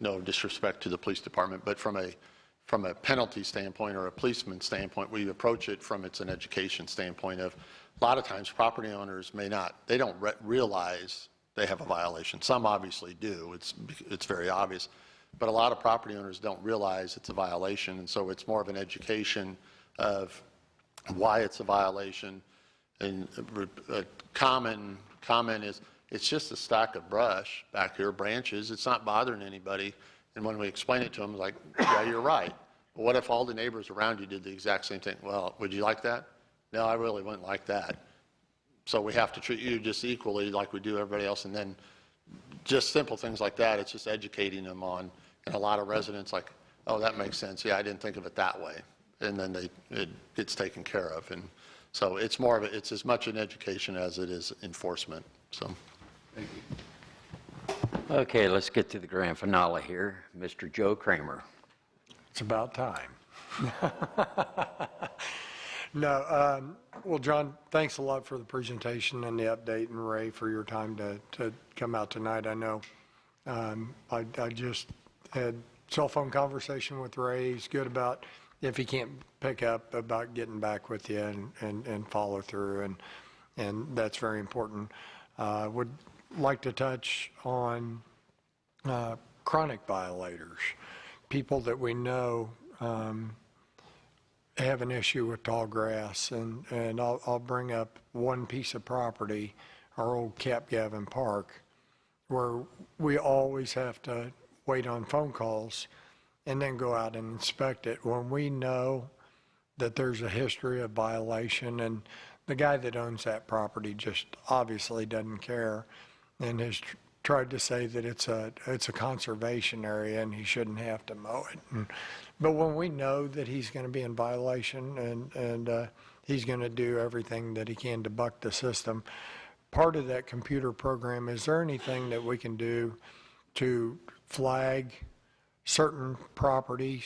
no disrespect to the police department, but from a penalty standpoint or a policeman standpoint. We approach it from an education standpoint of a lot of times property owners they don't realize they have a violation. Some obviously do. It's very obvious. But a lot of property owners don't realize it's a violation, and so it's more of an education of why it's a violation. And a common comment is, it's just a stack of brush back here, branches. It's not bothering anybody. And when we explain it to them, like, yeah, you're right. But what if all the neighbors around you did the exact same thing? Well, would you like that? No, I really wouldn't like that. So we have to treat you just equally like we do everybody else. And then just simple things like that, it's just educating them on. And a lot of residents like, oh, that makes sense. Yeah, I didn't think of it that way. And then it gets taken care of. And so it's it's as much an education as it is enforcement. So. Thank you. Okay, let's get to the grand finale here. Mr. Joe Kramer. It's about time. No, well, John, thanks a lot for the presentation and the update, and Ray, for your time to come out tonight. I know I just had cell phone conversation with Ray. He's good about, if he can't pick up, about getting back with you and follow through, and that's very important. Would like to touch on chronic violators, people that we know have an issue with tall grass, and I'll bring up one piece of property, our old Cap Gavin Park, where we always have to wait on phone calls and then go out and inspect it when we know that there's a history of violation, and the guy that owns that property just obviously doesn't care and has tried to say that it's a conservation area and he shouldn't have to mow it. But when we know that he's going to be in violation and he's going to do everything that he can to buck the system, part of that computer program, is there anything that we can do to flag certain properties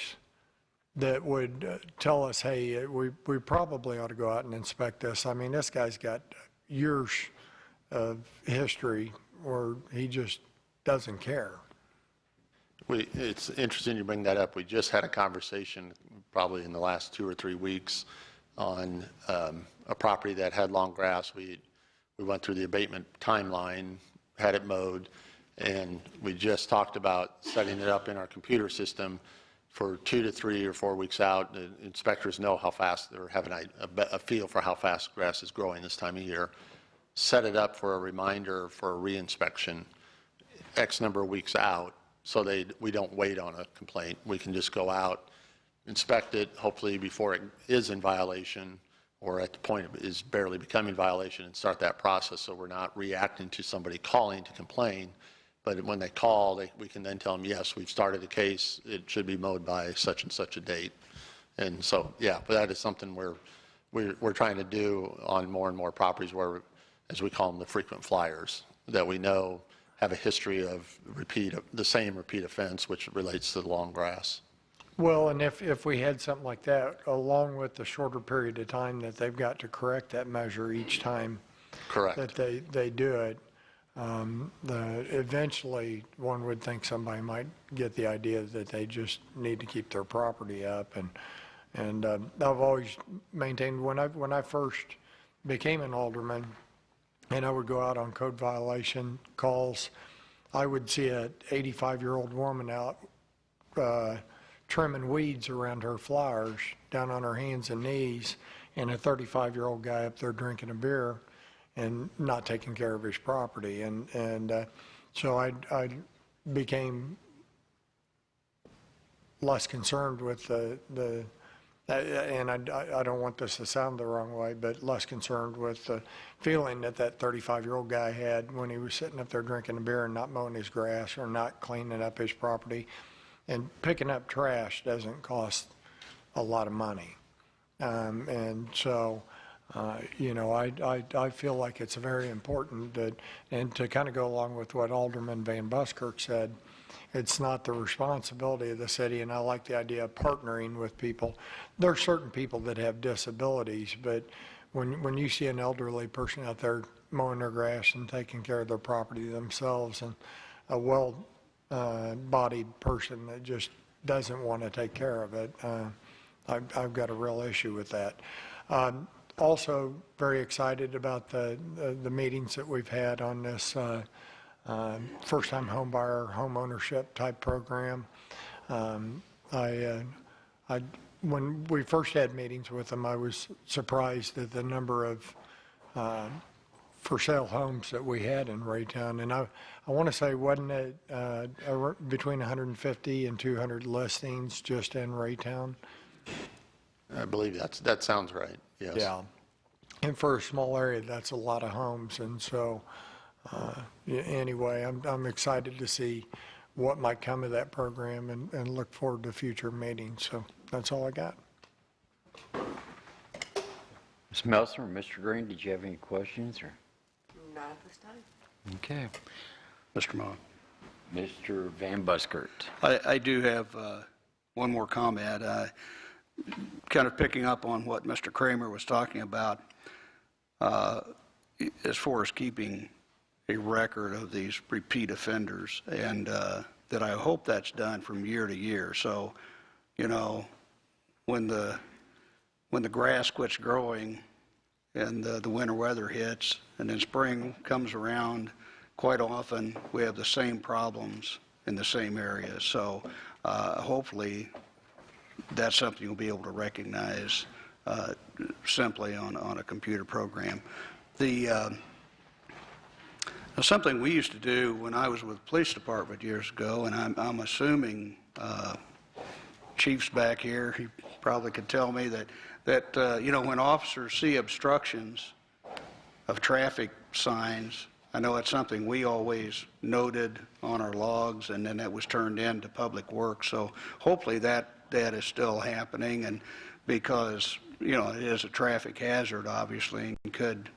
that would tell us, hey, we probably ought to go out and inspect this? I mean, this guy's got years of history where he just doesn't care. It's interesting you bring that up. We just had a conversation probably in the last 2 or 3 weeks on a property that had long grass. We went through the abatement timeline, had it mowed, And we just talked about setting it up in our computer system for 2 to 3 or 4 weeks out. The inspectors know how fast, or have a feel for how fast grass is growing this time of year. Set it up for a reminder for a reinspection X number of weeks out, so we don't wait on a complaint. We can just go out, inspect it, hopefully before it is in violation, or at the point it is barely becoming violation, and start that process, so we're not reacting to somebody calling to complain. But when they call, we can then tell them, yes, we've started a case, it should be mowed by such and such a date. And so, yeah, but that is something we're trying to do on more and more properties where, as we call them, the frequent flyers, that we know have a history of the same repeat offense, which relates to the long grass. Well, and if we had something like that, along with the shorter period of time that they've got to correct that measure each time Correct. that they do it, eventually one would think somebody might get the idea that they just need to keep their property up. And I've always maintained, when I first became an alderman and I would go out on code violation calls, I would see an 85-year-old woman out trimming weeds around her flowers, down on her hands and knees, and a 35-year-old guy up there drinking a beer and not taking care of his property. And so I became less concerned with and I don't want this to sound the wrong way, but less concerned with the feeling that 35-year-old guy had when he was sitting up there drinking a beer and not mowing his grass or not cleaning up his property. And picking up trash doesn't cost a lot of money. And so, I feel like it's very important that, and to kind of go along with what Alderman Van Buskirk said, it's not the responsibility of the city, and I like the idea of partnering with people. There are certain people that have disabilities, but when you see an elderly person out there mowing their grass and taking care of their property themselves, and a well-bodied person that just doesn't want to take care of it, I've got a real issue with that. Also very excited about the meetings that we've had on this first-time home buyer, home ownership type program. When we first had meetings with them, I was surprised at the number of for sale homes that we had in Raytown. And I want to say, wasn't it between 150 and 200 listings just in Raytown? I believe that sounds right, yes. Yeah. And for a small area, that's a lot of homes. And so, anyway, I'm excited to see what might come of that program and look forward to future meetings. So that's all I got. Ms. Melser or Mr. Green, did you have any questions? Or? Not at this time. Okay. Mr. Mon. Mr. Van Buskirk. I do have one more comment. Kind of picking up on what Mr. Kramer was talking about, as far as keeping a record of these repeat offenders, and that I hope that's done from year to year. So, when the grass quits growing and the winter weather hits and then spring comes around, quite often we have the same problems in the same areas. So hopefully that's something you'll be able to recognize simply on a computer program. Something we used to do when I was with the police department years ago, and I'm assuming Chief's back here, he probably could tell me that when officers see obstructions of traffic signs, I know it's something we always noted on our logs, and then that was turned into Public Works. So hopefully that is still happening, and because it is a traffic hazard, obviously, and could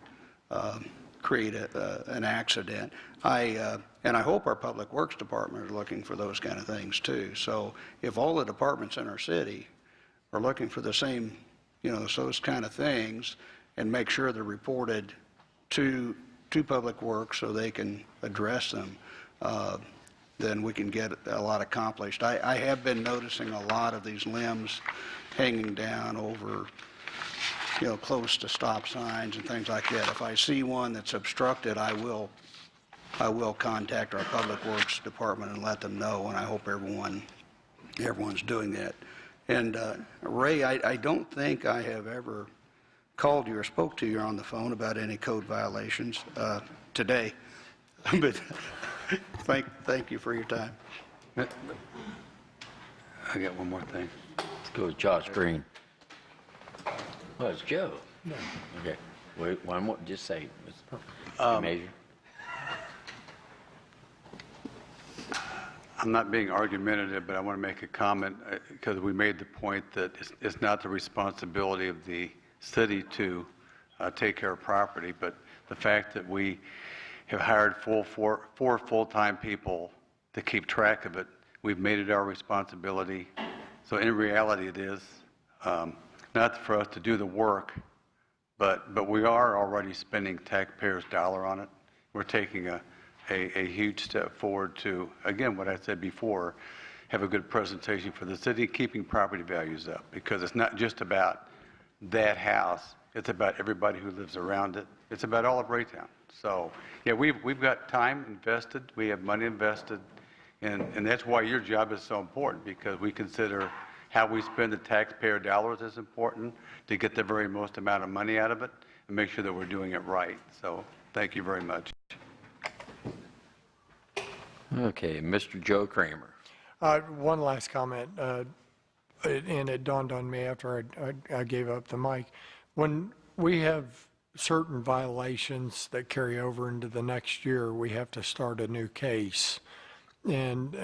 create an accident. And I hope our Public Works Department is looking for those kind of things too. So if all the departments in our city are looking for the same, those kind of things, and make sure they're reported to Public Works so they can address them, then we can get a lot accomplished. I have been noticing a lot of these limbs hanging down over, close to stop signs and things like that. If I see one that's obstructed, I will I will contact our Public Works Department and let them know, and I hope everyone's doing that. And Ray, I don't think I have ever called you or spoke to you on the phone about any code violations today, but thank you for your time. I got one more thing. Let's go with Josh Green. Well, it's Joe. No. Okay. Wait, one more, just say, Mr. Major. I'm not being argumentative, but I want to make a comment because we made the point that it's not the responsibility of the city to take care of property, but the fact that we have hired four full-time people to keep track of it, we've made it our responsibility. So in reality, it is not for us to do the work, but we are already spending taxpayers' dollar on it. We're taking a huge step forward to, again, what I said before, have a good presentation for the city, keeping property values up, because it's not just about that house, it's about everybody who lives around it. It's about all of Raytown. So, yeah, we've got time invested, we have money invested, and that's why your job is so important, because we consider how we spend the taxpayer dollars is important to get the very most amount of money out of it and make sure that we're doing it right. So, thank you very much. Okay, Mr. Joe Kramer. One last comment, and it dawned on me after I gave up the mic. When we have certain violations that carry over into the next year, we have to start a new case. And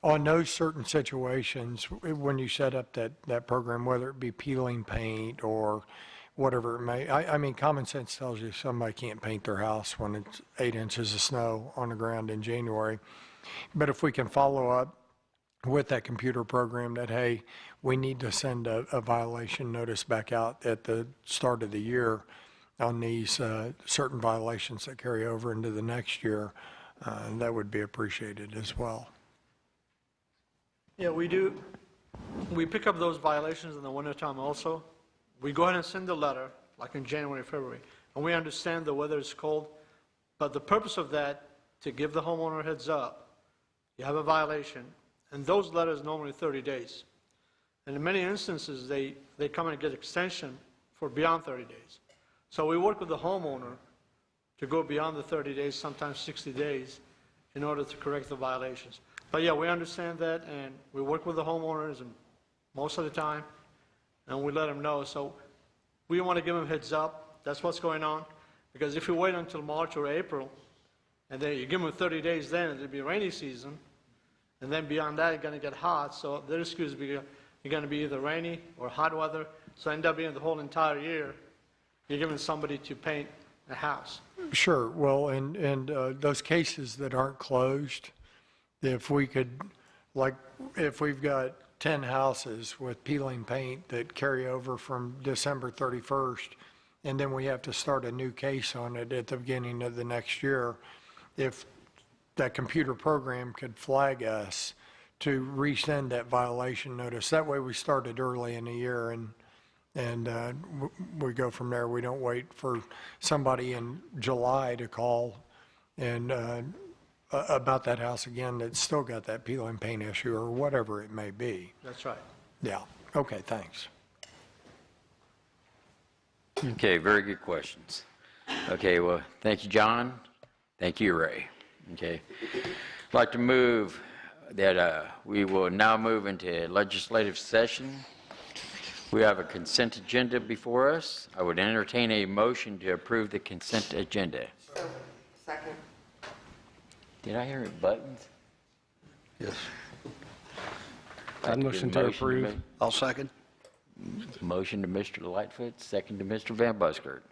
on those certain situations, when you set up that program, whether it be peeling paint or whatever it may, I mean, common sense tells you somebody can't paint their house when it's 8 inches of snow on the ground in January. But if we can follow up with that computer program that, hey, we need to send a violation notice back out at the start of the year on these certain violations that carry over into the next year, that would be appreciated as well. Yeah, we do. We pick up those violations in the wintertime also. We go ahead and send a letter, like in January, February, and we understand the weather is cold, but the purpose of that, to give the homeowner a heads up, you have a violation, and those letters normally 30 days. And in many instances, they come and get extension for beyond 30 days. So we work with the homeowner to go beyond the 30 days, sometimes 60 days, in order to correct the violations. But yeah, we understand that, and we work with the homeowners and most of the time, and we let them know. So we want to give them heads up. That's what's going on. Because if you wait until March or April, and then you give them 30 days then, it'll be rainy season, and then beyond that, it's going to get hot. So the risk is you're going to be either rainy or hot weather. So end up being the whole entire year, you're giving somebody to paint a house. Sure. Well, and those cases that aren't closed, if we could, like, if we've got 10 houses with peeling paint that carry over from December 31st, and then we have to start a new case on it at the beginning of the next year, if that computer program could flag us to resend that violation notice, that way we started early in the year, and we go from there. We don't wait for somebody in July to call and about that house again that's still got that peeling paint issue or whatever it may be. That's right. Yeah. Okay, thanks. Okay, very good questions. Okay, well, thank you, John. Thank you, Ray. Okay. I'd like to move that we will now move into legislative session. We have a consent agenda before us. I would entertain a motion to approve the consent agenda. Second. Did I hear buttons? Yes. Motion to approve. I'll second. Motion to Mr. Lightfoot, second to Mr. Van Buskirk.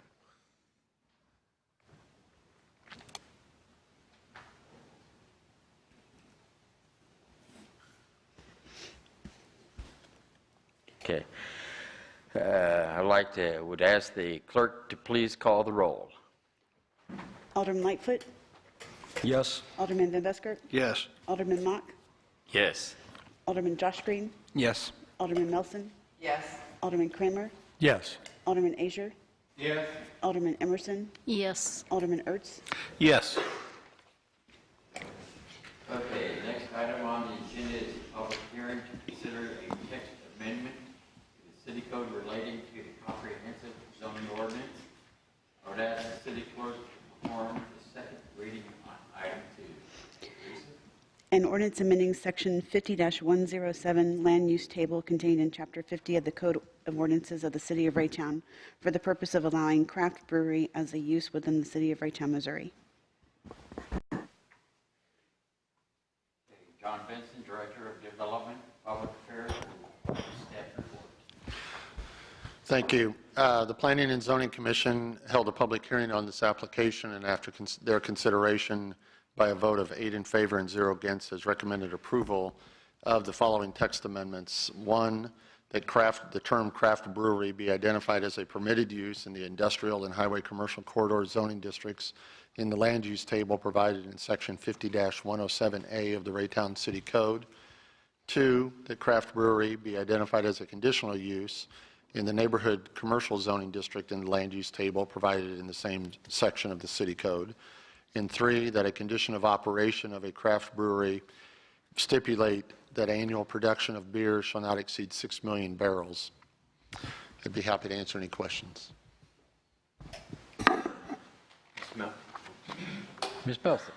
Okay. Would ask the clerk to please call the roll. Alderman Lightfoot. Yes. Alderman Van Buskirk. Yes. Alderman Mock. Yes. Alderman Josh Green. Yes. Alderman Melson. Yes. Alderman Kramer. Yes. Alderman Azier. Yes. Alderman Emerson, Yes. Alderman Ertz, Yes. Okay, next item on the agenda is a public hearing to consider a text amendment to the city code relating to the comprehensive zoning ordinance. I would ask the city clerk to perform the second reading on item 2. Lisa? an ordinance amending Section 50-107 Land Use Table contained in Chapter 50 of the Code of Ordinances of the City of Raytown for the purpose of allowing craft brewery as a use within the City of Raytown, Missouri. John Benson, Director of Development, Public Affairs, staff report. Thank you. The Planning and Zoning Commission held a public hearing on this application, and after their consideration by a vote of 8 in favor and 0 against, has recommended approval of the following text amendments. 1, that the term craft brewery be identified as a permitted use in the industrial and highway commercial corridor zoning districts in the land use table provided in Section 50-107A of the Raytown City Code. 2, that craft brewery be identified as a conditional use in the neighborhood commercial zoning district in the land use table provided in the same section of the City Code. And 3, that a condition of operation of a craft brewery stipulate that annual production of beer shall not exceed 6 million barrels. I'd be happy to answer any questions. Ms. Belson.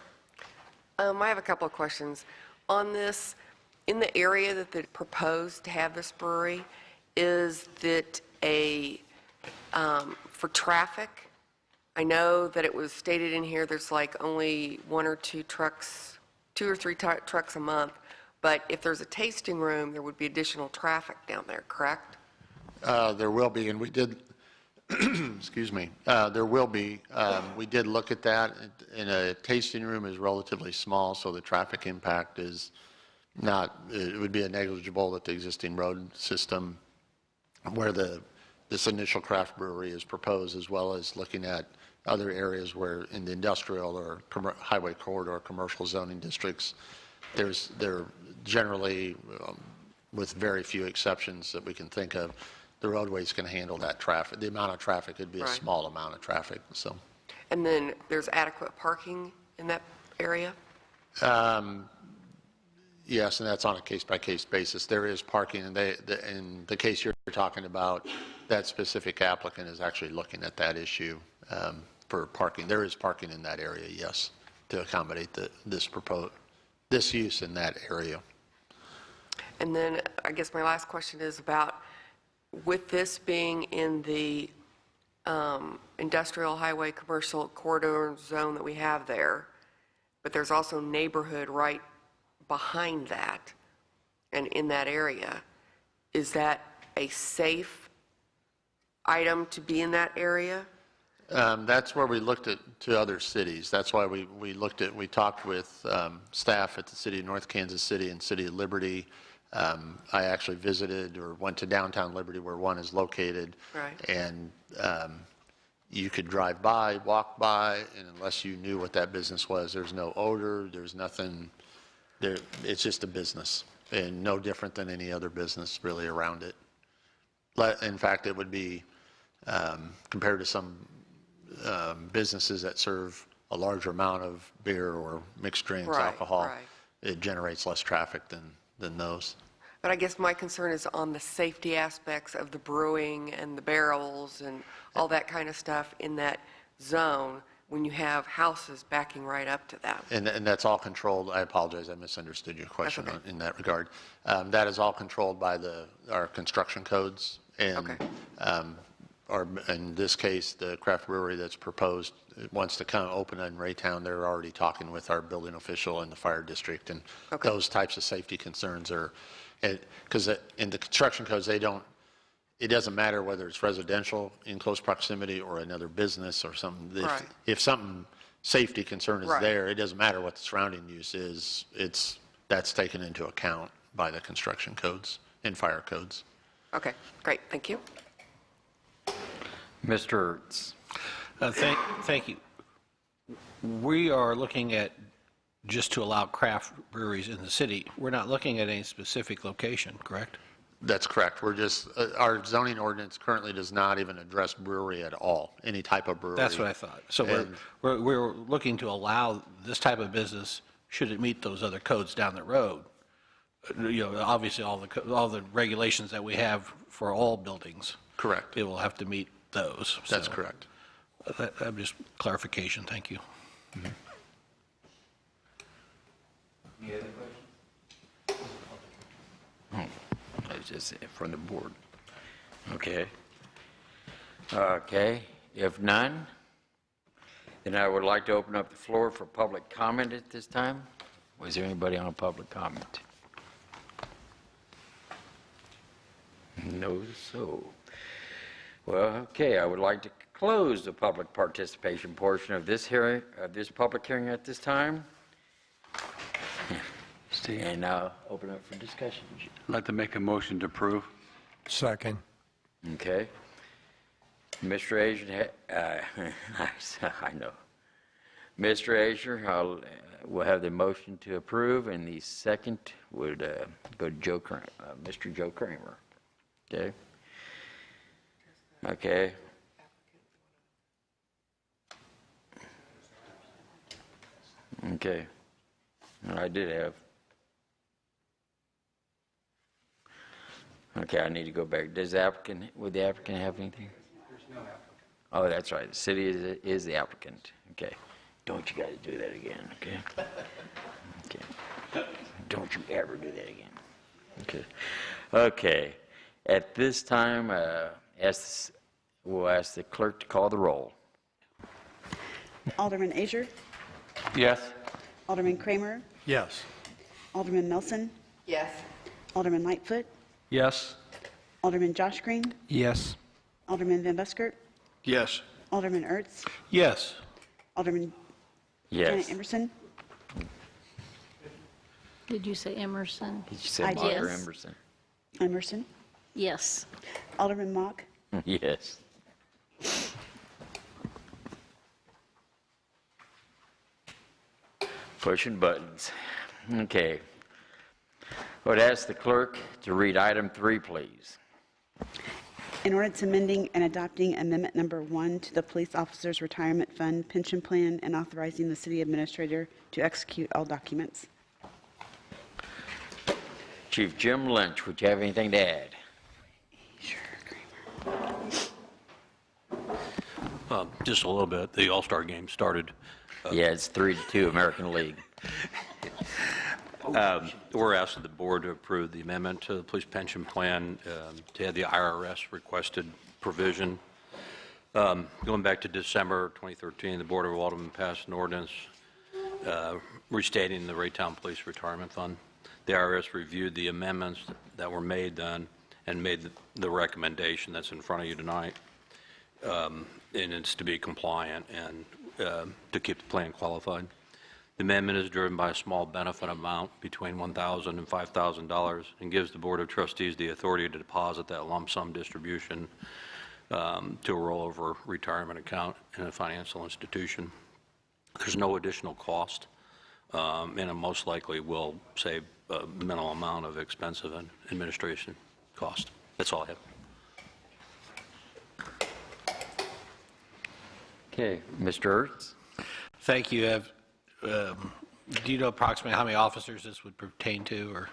I have a couple of questions. On this, in the area that they proposed to have this brewery, is that for traffic? I know that it was stated in here there's like only 1 or 2 trucks, 2 or 3 trucks a month, but if there's a tasting room, there would be additional traffic down there, correct? There will be, and we did, excuse me, there will be. We did look at that, and a tasting room is relatively small, so the traffic impact is not, it would be a negligible at the existing road system where this initial craft brewery is proposed, as well as looking at other areas where in the industrial or highway corridor commercial zoning districts, they're generally, with very few exceptions that we can think of, the roadways can handle that traffic. The amount of traffic would be a small amount of traffic. So. And then there's adequate parking in that area? Yes, and that's on a case-by-case basis. There is parking, and in the case you're talking about, that specific applicant is actually looking at that issue for parking. There is parking in that area, yes, to accommodate this use in that area. And then I guess my last question is about, with this being in the industrial highway commercial corridor zone that we have there, but there's also neighborhood right behind that and in that area, is that a safe item to be in that area? That's where we looked to other cities. That's why we talked with staff at the City of North Kansas City and City of Liberty. I actually visited or went to downtown Liberty where one is located. Right. And you could drive by, walk by, and unless you knew what that business was, there's no odor, there's nothing there. It's just a business and no different than any other business really around it. In fact, it would be compared to some businesses that serve a larger amount of beer or mixed drinks, alcohol, it generates less traffic than those. But I guess my concern is on the safety aspects of the brewing and the barrels and all that kind of stuff in that zone when you have houses backing right up to that. And that's all controlled. I apologize, I misunderstood your question in that regard. That is all controlled by our construction codes. And or in this case, the craft brewery that's proposed wants to come open in Raytown. They're already talking with our building official and the fire district, and those types of safety concerns are, because in the construction codes, it doesn't matter whether it's residential in close proximity or another business or something. If something safety concern is there, it doesn't matter what the surrounding use is. That's taken into account by the construction codes and fire codes. Okay, great, thank you. Mr. Ertz. Thank you. We are looking at just to allow craft breweries in the city. We're not looking at any specific location, correct? That's correct. We're just, our zoning ordinance currently does not even address brewery at all, any type of brewery. That's what I thought. So we're looking to allow this type of business, should it meet those other codes down the road. Obviously, all the regulations that we have for all buildings. Correct. It will have to meet those. That's So, correct. just clarification, thank you. Any other questions? It's just from the board. Okay. Okay, if none, then I would like to open up the floor for public comment at this time. Was there anybody on public comment? No, so. Well, okay, I would like to close the public participation portion of this hearing, this public hearing at this time. And now open up for discussion. I'd like to make a motion to approve. Second. Okay. Mr. Azure, I know. Mr. Azure, we'll have the motion to approve, and the second would go to Mr. Joe Kramer. Okay? Okay. Okay. I did have. Okay, I need to go back. Would the applicant have anything? There's no applicant. Oh, that's right. The city is the applicant. Okay. Don't you guys do that again, okay? Okay. Don't you ever do that again. Okay. Okay. At this time, we'll ask the clerk to call the roll. Alderman Azure, Yes. Alderman Kramer, Yes. Alderman Melson, Yes. Alderman Lightfoot, Yes. Alderman Josh Green, Yes. Alderman Van Buskert, Yes. Alderman Ertz, Yes. Alderman Yes. Janet Emerson, Did you say Emerson? Did you say I Mark did. or Emerson? Emerson, Yes. Alderman Mock, Yes. Pushing buttons. Okay. I would ask the clerk to read item 3, please. An ordinance amending and adopting amendment number 1 to the Police Officers Retirement Fund Pension Plan and authorizing the city administrator to execute all documents. Chief Jim Lynch, would you have anything to add? Sure, Kramer. Just a little bit. The All-Star game started. Yeah, it's 3-2 American League. We're asking the board to approve the amendment to the police pension plan to add the IRS requested provision. Going back to December 2013, the Board of Aldermen passed an ordinance restating the Raytown Police Retirement Fund. The IRS reviewed the amendments that were made then and made the recommendation that's in front of you tonight. And it's to be compliant and to keep the plan qualified. The amendment is driven by a small benefit amount between $1,000 and $5,000 and gives the Board of Trustees the authority to deposit that lump sum distribution to a rollover retirement account in a financial institution. There's no additional cost, and it most likely will save a minimal amount of expensive and administration cost. That's all I have. Okay, Mr. Ertz? Thank you. Do you know approximately how many officers this would pertain to, or,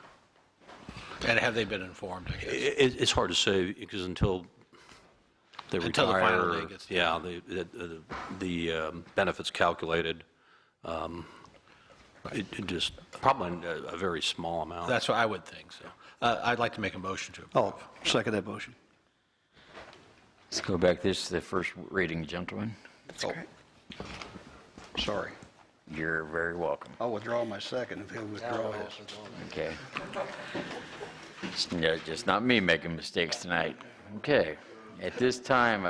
and have they been informed, I guess? It's hard to say because until they Until the retire, final day gets done. yeah, the benefits calculated, it just, probably a very small amount. That's what I would think, so. I'd like to make a motion to approve. Second that motion. Let's go back. This is the first reading, gentlemen. That's correct. Sorry. You're very welcome. I'll withdraw my second if he'll withdraw his. Okay. Just not me making mistakes tonight. Okay. At this time,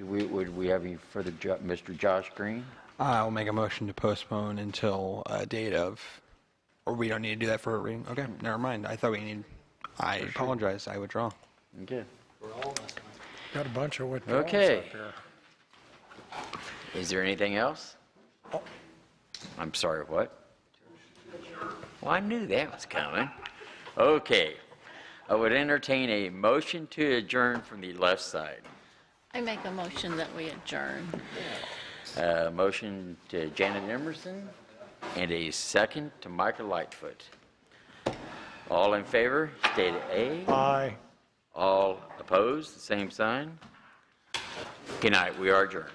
would we have any further, Mr. Josh Green? I'll make a motion to postpone until a date of, or we don't need to do that for a reading? Okay, never mind. I thought we need, I apologize, I withdraw. Okay. Got a bunch of withdrawals Okay. up there. Is there anything else? I'm sorry, what? Well, I knew that was coming. Okay. I would entertain a motion to adjourn from the left side. I make a motion that we adjourn. Motion to Janet Emerson and a second to Michael Lightfoot. All in favor, state A. Aye. All opposed, the same sign. Good night, we are adjourned.